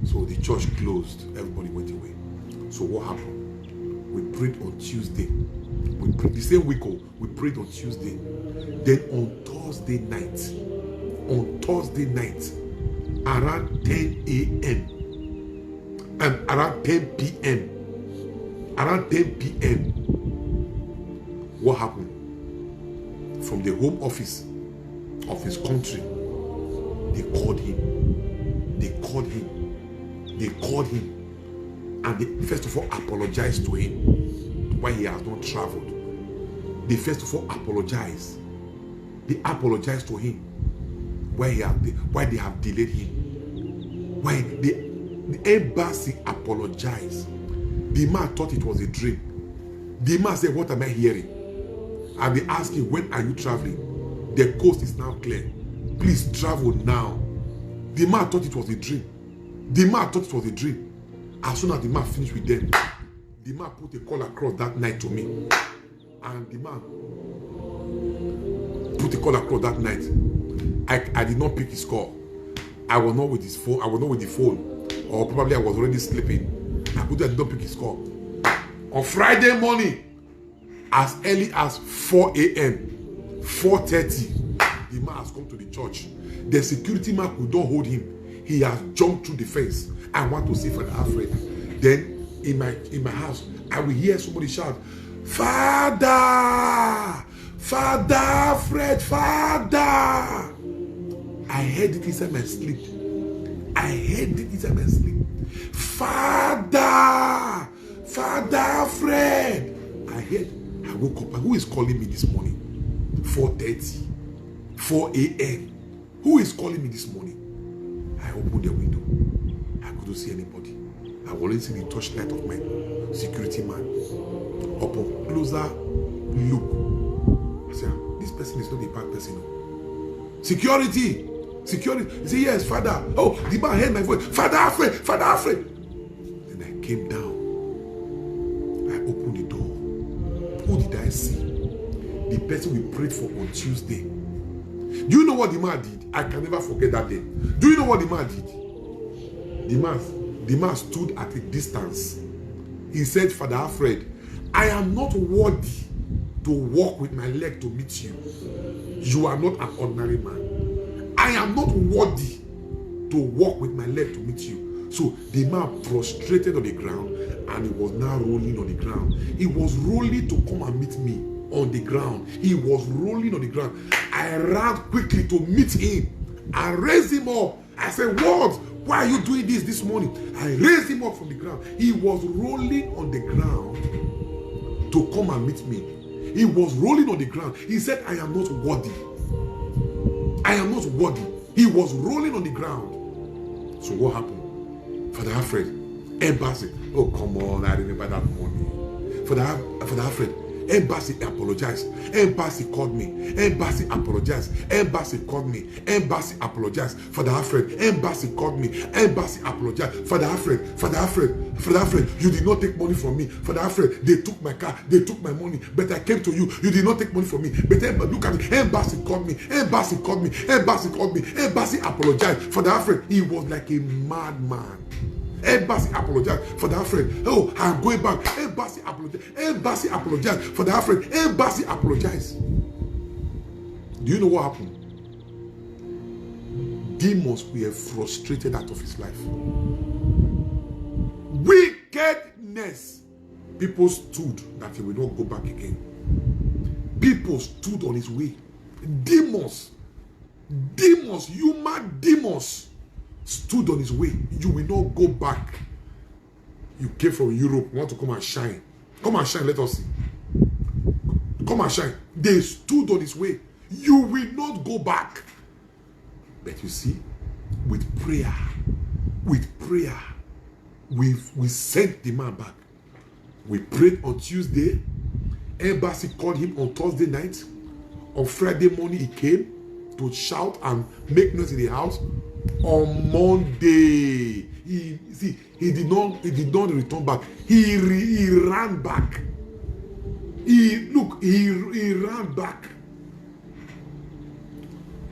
So the church closed. Everybody went away. So what happened? We prayed on Tuesday. We prayed the same week. We prayed on Tuesday. Then on Thursday night, around 10 a.m. and around 10 p.m. What happened? From the home office of his country, they called him. And they first of all apologized to him why he has not traveled. They first of all apologized. They apologized to him why they have delayed him. Why the embassy apologized. The man thought it was a dream. The man said, what am I hearing? And they asked him, when are you traveling? The coast is now clear. Please travel now. The man thought it was a dream. As soon as the man finished with them, the man put a call across that night to me. And the man put a call across that night. I did not pick his call. I was not with his phone. I was not with the phone. Or probably I was already sleeping. I did not pick his call. On Friday morning, as early as 4 a.m., 4:30, the man has come to the church. The security man could not hold him. He has jumped through the fence. I want to see Father Alfred. Then in my house, I will hear somebody shout, Father! Father Alfred! Father! I heard it inside my sleep. Father! Father Alfred! I woke up. Who is calling me this morning? 4:30. 4 a.m. Who is calling me this morning? I opened the window. I couldn't see anybody. I only see the torchlight of my security man. Upon closer look, I said, this person is not a bad person. Security! He said, yes, Father. Oh, the man heard my voice. Father Alfred! Father Alfred! Then I came down. I opened the door. Who did I see? The person we prayed for on Tuesday. Do you know what the man did? I can never forget that day. Do you know what the man did? The man stood at a distance. He said, Father Alfred, I am not worthy to walk with my leg to meet you. You are not an ordinary man. I am not worthy to walk with my leg to meet you. So the man prostrated on the ground and he was now rolling on the ground. He was rolling to come and meet me on the ground. He was rolling on the ground. I ran quickly to meet him. I raised him up. I said, what? Why are you doing this morning? I raised him up from the ground. He was rolling on the ground to come and meet me. He was rolling on the ground. He said, I am not worthy. I am not worthy. He was rolling on the ground. So what happened? Father Alfred, embassy. Oh, come on. I remember that morning. Father Alfred, embassy apologized. Embassy called me. Embassy apologized. Embassy called me. Embassy apologized. Father Alfred, embassy called me. Embassy apologized. Father Alfred, you did not take money from me. Father Alfred, they took my car. They took my money. But I came to you. You did not take money from me. But look at me. Embassy called me. Embassy called me. Embassy called me. Embassy apologized. Father Alfred, he was like a madman. Embassy apologize for the Alfred. Oh, I'm going back. Embassy apologize. Embassy apologize for the Alfred. Embassy apologize. Do you know what happened? Demons were frustrated out of his life. Wickedness. People stood that he will not go back again. People stood on his way. Demons, human demons stood on his way. You will not go back. You came from Europe, you want to come and shine. Come and shine, let us see. Come and shine. They stood on his way. You will not go back. But you see, with prayer, we sent the man back. We prayed on Tuesday. Embassy called him on Thursday night. On Friday morning, he came to shout and make noise in the house. On Monday, he did not return back. He ran back. He ran back.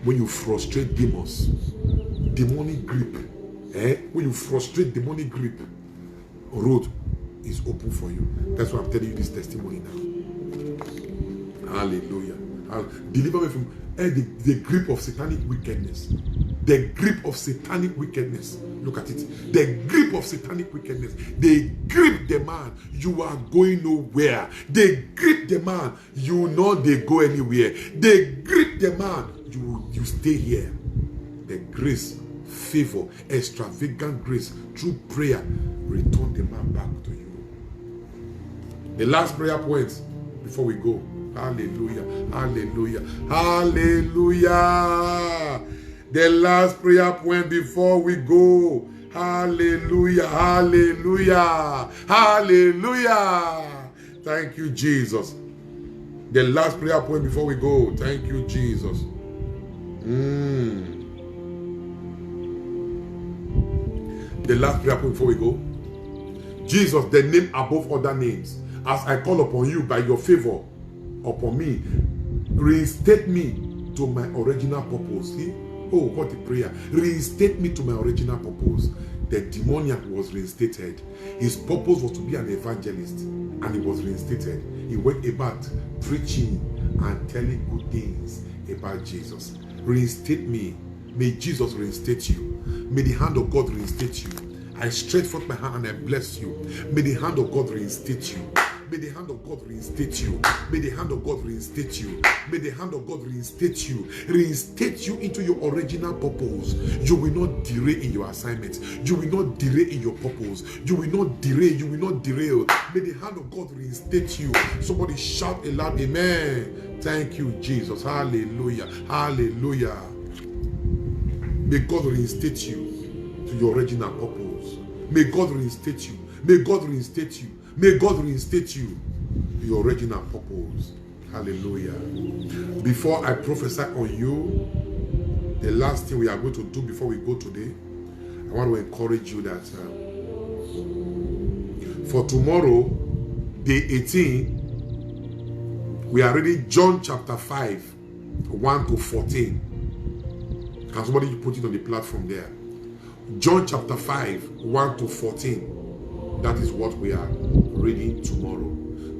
When you frustrate demons, demonic grip, when you frustrate demonic grip, road is open for you. That's why I'm telling you this testimony now. Hallelujah. Deliver me from the grip of satanic wickedness. The grip of satanic wickedness. Look at it. The grip of satanic wickedness. They grip the man. You are going nowhere. They grip the man. You know they go anywhere. They grip the man. You stay here. The grace, favor, extravagant grace through prayer return the man back to you. The last prayer point before we go. Hallelujah. Hallelujah. Hallelujah. The last prayer point before we go. Hallelujah. Hallelujah. Hallelujah. Thank you, Jesus. The last prayer point before we go. Thank you, Jesus. The last prayer point before we go. Jesus, the name above other names. As I call upon you by your favor upon me, reinstate me to my original purpose. See? Oh, what a prayer. Reinstate me to my original purpose. The demoniac was reinstated. His purpose was to be an evangelist, and he was reinstated. He went about preaching and telling good things about Jesus. Reinstate me. May Jesus reinstate you. May the hand of God reinstate you. I stretch forth my hand and I bless you. May the hand of God reinstate you. May the hand of God reinstate you. May the hand of God reinstate you. May the hand of God reinstate you. Reinstate you into your original purpose. You will not derail in your assignment. You will not derail in your purpose. You will not derail. You will not derail. May the hand of God reinstate you. Somebody shout aloud, amen. Thank you, Jesus. Hallelujah. Hallelujah. May God reinstate you to your original purpose. May God reinstate you. May God reinstate you. May God reinstate you to your original purpose. Hallelujah. Before I prophesy on you, the last thing we are going to do before we go today, I want to encourage you that for tomorrow, day 18, we are reading John chapter 5, 1 to 14. Can somebody put it on the platform there? John chapter 5, 1 to 14. That is what we are reading tomorrow.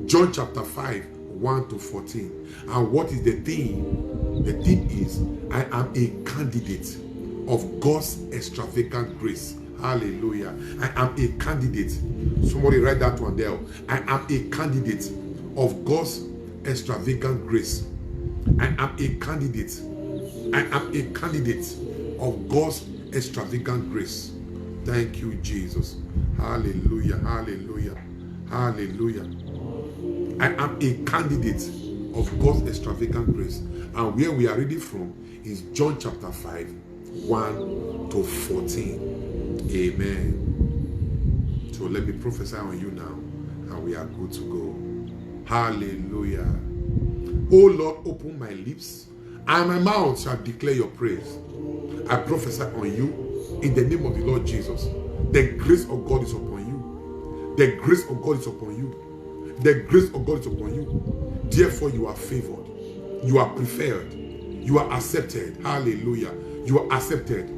John chapter 5, 1 to 14. And what is the theme? The theme is, I am a candidate of God's extravagant grace. Hallelujah. I am a candidate. Somebody write that one there. I am a candidate of God's extravagant grace. I am a candidate. I am a candidate of God's extravagant grace. Thank you, Jesus. Hallelujah. Hallelujah. Hallelujah. I am a candidate of God's extravagant grace. And where we are reading from is John chapter 5, 1 to 14. Amen. So let me prophesy on you now, and we are good to go. Hallelujah. Oh Lord, open my lips, and my mouth shall declare your praise. I prophesy on you in the name of the Lord Jesus. The grace of God is upon you. The grace of God is upon you. The grace of God is upon you. Therefore, you are favored. You are preferred. You are accepted. Hallelujah. You are accepted.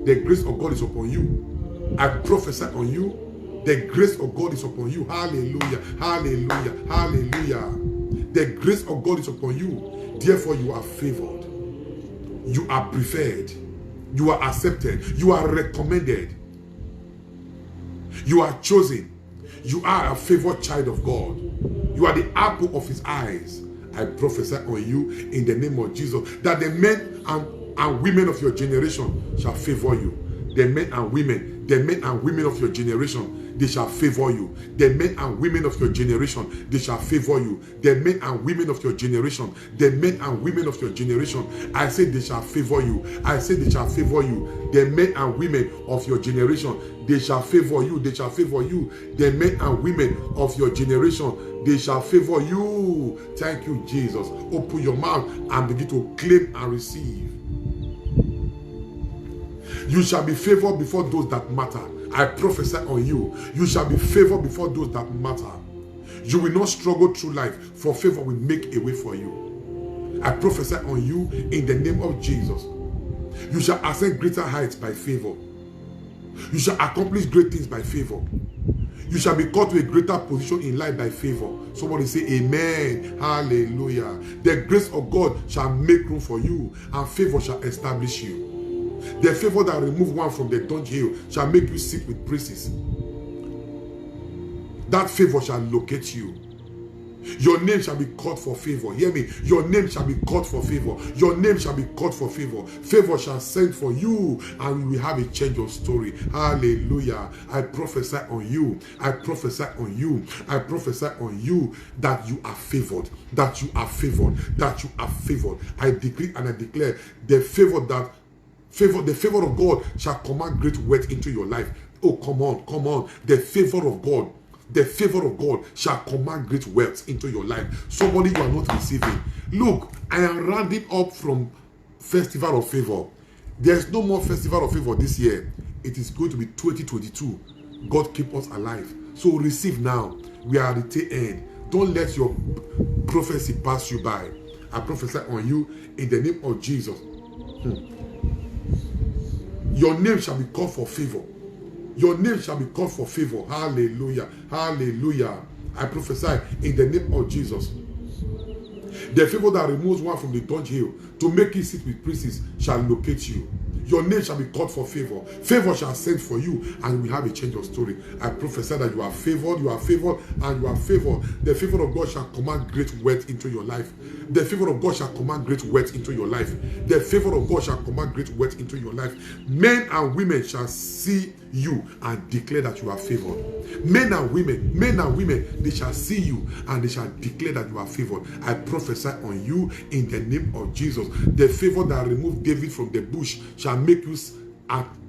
The grace of God is upon you. I prophesy on you. The grace of God is upon you. Hallelujah. Hallelujah. Hallelujah. The grace of God is upon you. Therefore, you are favored. You are preferred. You are accepted. You are recommended. You are chosen. You are a favored child of God. You are the apple of his eyes. I prophesy on you in the name of Jesus that the men and women of your generation shall favor you. The men and women of your generation, they shall favor you. The men and women of your generation, they shall favor you. The men and women of your generation, the men and women of your generation, I say they shall favor you. I say they shall favor you. The men and women of your generation, they shall favor you. They shall favor you. The men and women of your generation, they shall favor you. Thank you, Jesus. Open your mouth and begin to claim and receive. You shall be favored before those that matter. I prophesy on you. You shall be favored before those that matter. You will not struggle through life, for favor will make a way for you. I prophesy on you in the name of Jesus. You shall ascend greater heights by favor. You shall accomplish great things by favor. You shall be called to a greater position in life by favor. Somebody say amen. Hallelujah. The grace of God shall make room for you, and favor shall establish you. The favor that remove one from the dunghill shall make you sit with priests. That favor shall locate you. Your name shall be called for favor. Hear me. Your name shall be called for favor. Your name shall be called for favor. Favor shall send for you, and we will have a change of story. Hallelujah. I prophesy on you. I prophesy on you. I prophesy on you that you are favored. That you are favored. That you are favored. I decree and I declare the favor of God shall command great wealth into your life. Oh, come on, come on. The favor of God. The favor of God shall command great wealth into your life. Somebody you are not receiving. Look, I am rounding up from Festival of Favor. There's no more Festival of Favor this year. It is going to be 2022. God keep us alive. So receive now. We are at the tail end. Don't let your prophecy pass you by. I prophesy on you in the name of Jesus. Your name shall be called for favor. Your name shall be called for favor. Hallelujah. Hallelujah. I prophesy in the name of Jesus. The favor that removes one from the dunghill to make it sit with priests shall locate you. Your name shall be called for favor. Favor shall send for you, and we have a change of story. I prophesy that you are favored, and you are favored. The favor of God shall command great wealth into your life. The favor of God shall command great wealth into your life. The favor of God shall command great wealth into your life. Men and women shall see you and declare that you are favored. Men and women, they shall see you and they shall declare that you are favored. I prophesy on you in the name of Jesus. The favor that removed David from the bush shall make you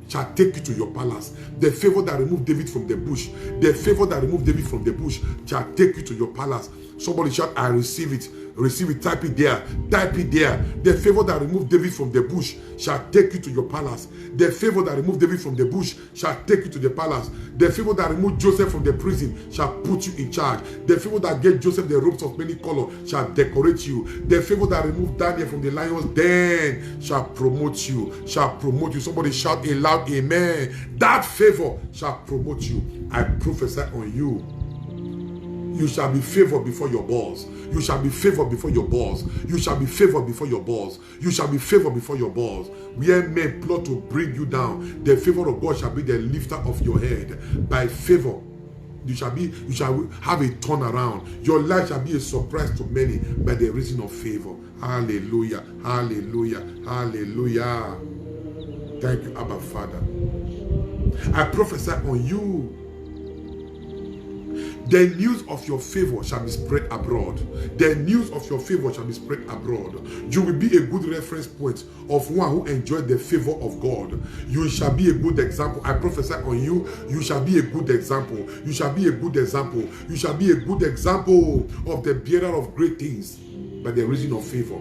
shall take you to your palace. The favor that removed David from the bush, the favor that removed David from the bush shall take you to your palace. Somebody shout, I receive it. Receive it. Type it there. Type it there. The favor that removed David from the bush shall take you to your palace. The favor that removed David from the bush shall take you to the palace. The favor that removed Joseph from the prison shall put you in charge. The favor that gave Joseph the robes of many colors shall decorate you. The favor that removed Daniel from the lion's den shall promote you. Shall promote you. Somebody shout a loud amen. That favor shall promote you. I prophesy on you. You shall be favored before your boss. You shall be favored before your boss. You shall be favored before your boss. You shall be favored before your boss. Where men plot to bring you down, the favor of God shall be the lifter of your head. By favor, you shall have a turnaround. Your life shall be a surprise to many by the reason of favor. Hallelujah. Hallelujah. Hallelujah. Thank you, Abba Father. I prophesy on you. The news of your favor shall be spread abroad. The news of your favor shall be spread abroad. You will be a good reference point of one who enjoyed the favor of God. You shall be a good example. I prophesy on you. You shall be a good example. You shall be a good example. You shall be a good example of the bearer of great things by the reason of favor.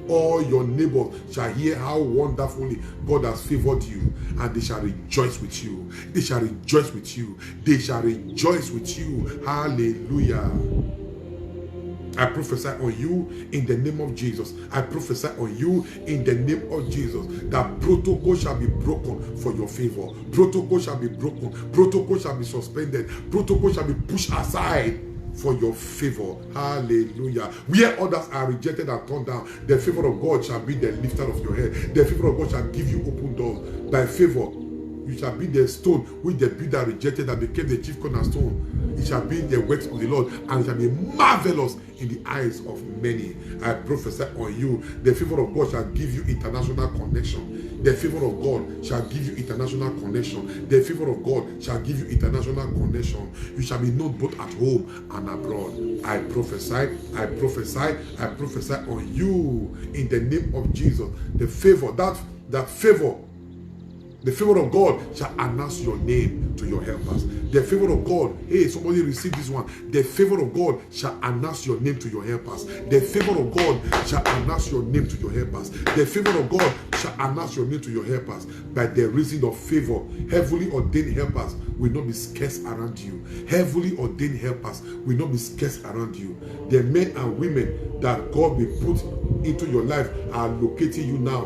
All your neighbors shall hear how wonderfully God has favored you, and they shall rejoice with you. They shall rejoice with you. They shall rejoice with you. Hallelujah. I prophesy on you in the name of Jesus. I prophesy on you in the name of Jesus that protocol shall be broken for your favor. Protocol shall be broken. Protocol shall be suspended. Protocol shall be pushed aside for your favor. Hallelujah. Where others are rejected and turned down, the favor of God shall be the lifter of your head. The favor of God shall give you open doors. By favor, you shall be the stone which the builder rejected and became the chief cornerstone. It shall be the works of the Lord, and it shall be marvelous in the eyes of many. I prophesy on you, the favor of God shall give you international connection. The favor of God shall give you international connection. The favor of God shall give you international connection. You shall be known both at home and abroad. I prophesy, I prophesy, I prophesy on you in the name of Jesus. The favor, that favor, the favor of God shall announce your name to your helpers. The favor of God, hey, somebody receive this one. The favor of God shall announce your name to your helpers. The favor of God shall announce your name to your helpers. The favor of God shall announce your name to your helpers by the reason of favor. Heavily ordained helpers will not be scarce around you. Heavily ordained helpers will not be scarce around you. The men and women that God will put into your life are locating you now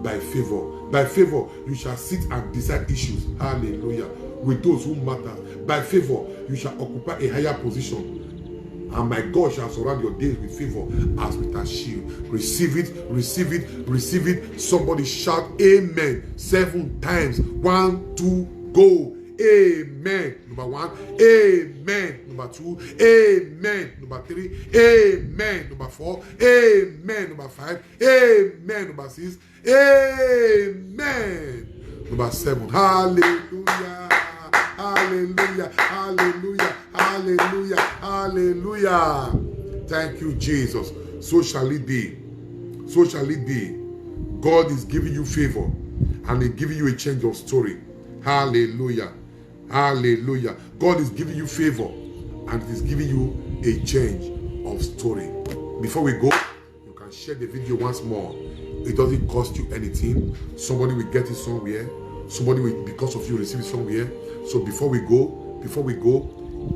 by favor. By favor, you shall sit and decide issues. Hallelujah. With those who matter. By favor, you shall occupy a higher position. And my God shall surround your days with favor as with a shield. Receive it, receive it, receive it. Somebody shout amen 7 times. 1, 2, go. Amen. Number 1. Amen. Number 2. Amen. Number 3. Amen. Number 4. Amen. Number 5. Amen. Number 6. Amen. Number 7. Hallelujah. Hallelujah. Hallelujah. Hallelujah. Hallelujah. Thank you, Jesus. So shall it be. So shall it be. God is giving you favor and He's giving you a change of story. Hallelujah. Hallelujah. God is giving you favor and He's giving you a change of story. Before we go, you can share the video once more. It doesn't cost you anything. Somebody will get it somewhere. Somebody will, because of you, receive it somewhere. So before we go,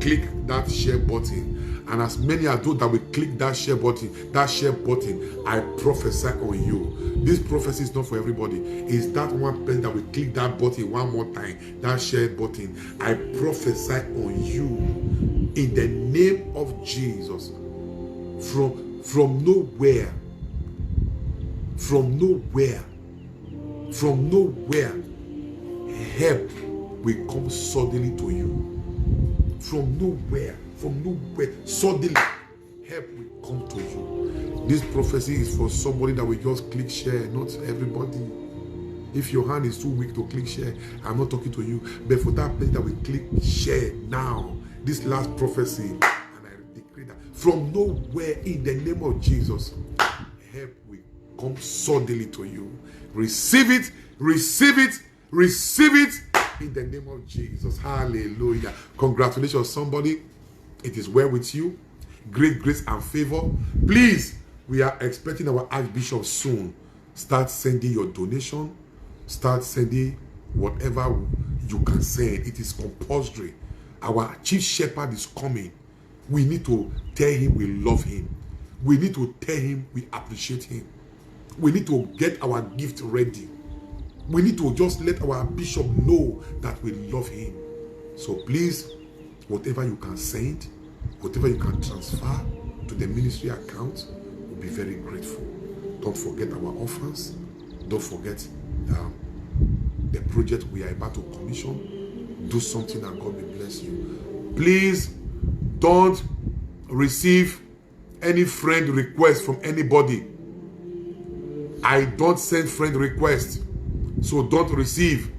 click that share button. And as many as those that will click that share button, I prophesy on you. This prophecy is not for everybody. It's that one person that will click that button one more time, that share button. I prophesy on you in the name of Jesus. From nowhere, help will come suddenly to you. From nowhere, suddenly help will come to you. This prophecy is for somebody that will just click share, not everybody. If your hand is too weak to click share, I'm not talking to you, but for that person that will click share now, this last prophecy, and I decree that from nowhere in the name of Jesus, help will come suddenly to you. Receive it, receive it, receive it in the name of Jesus. Hallelujah. Congratulations, somebody. It is well with you. Great grace and favor. Please, we are expecting our Archbishop soon. Start sending your donation. Start sending whatever you can send. It is compulsory. Our chief shepherd is coming. We need to tell him we love him. We need to tell him we appreciate him. We need to get our gift ready. We need to just let our bishop know that we love him. So please, whatever you can send, whatever you can transfer to the ministry account, we'll be very grateful. Don't forget our orphans. Don't forget the project we are about to commission. Do something and God will bless you. Please don't receive any friend request from anybody. I don't send friend requests. So don't receive.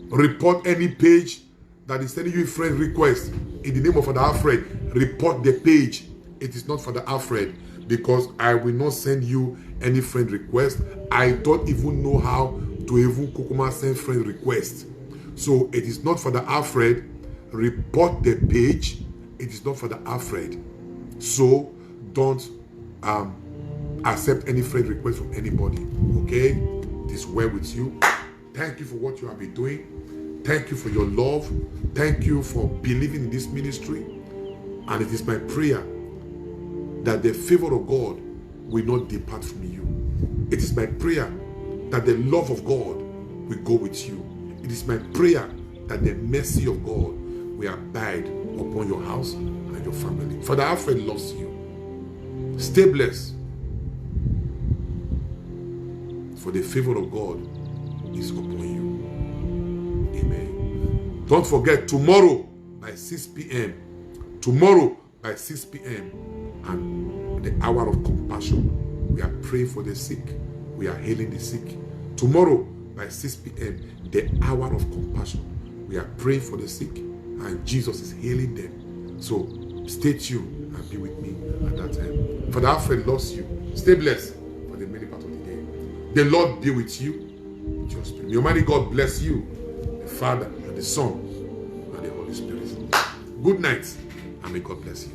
Report any page that is sending you a friend request in the name of Father Alfred. Report the page. It is not Father Alfred, because I will not send you any friend request. I don't even know how to even Kukuma send friend request. So it is not Father Alfred. Report the page. It is not Father Alfred. So don't accept any friend request from anybody. Okay? It is well with you. Thank you for what you have been doing. Thank you for your love. Thank you for believing in this ministry. And it is my prayer that the favor of God will not depart from you. It is my prayer that the love of God will go with you. It is my prayer that the mercy of God will abide upon your house and your family. Father Alfred loves you. Stay blessed. For the favor of God is upon you. Amen. Don't forget, tomorrow by 6 p.m. Tomorrow by 6 p.m. and the hour of compassion. We are praying for the sick. We are healing the sick. Tomorrow by 6 p.m. the hour of compassion. We are praying for the sick and Jesus is healing them. So stay tuned and be with me at that time. Father Alfred loves you. Stay blessed for the many part of the day. The Lord be with you. With your spirit. May Almighty God bless you, the Father and the Son and the Holy Spirit. Good night, and may God bless you.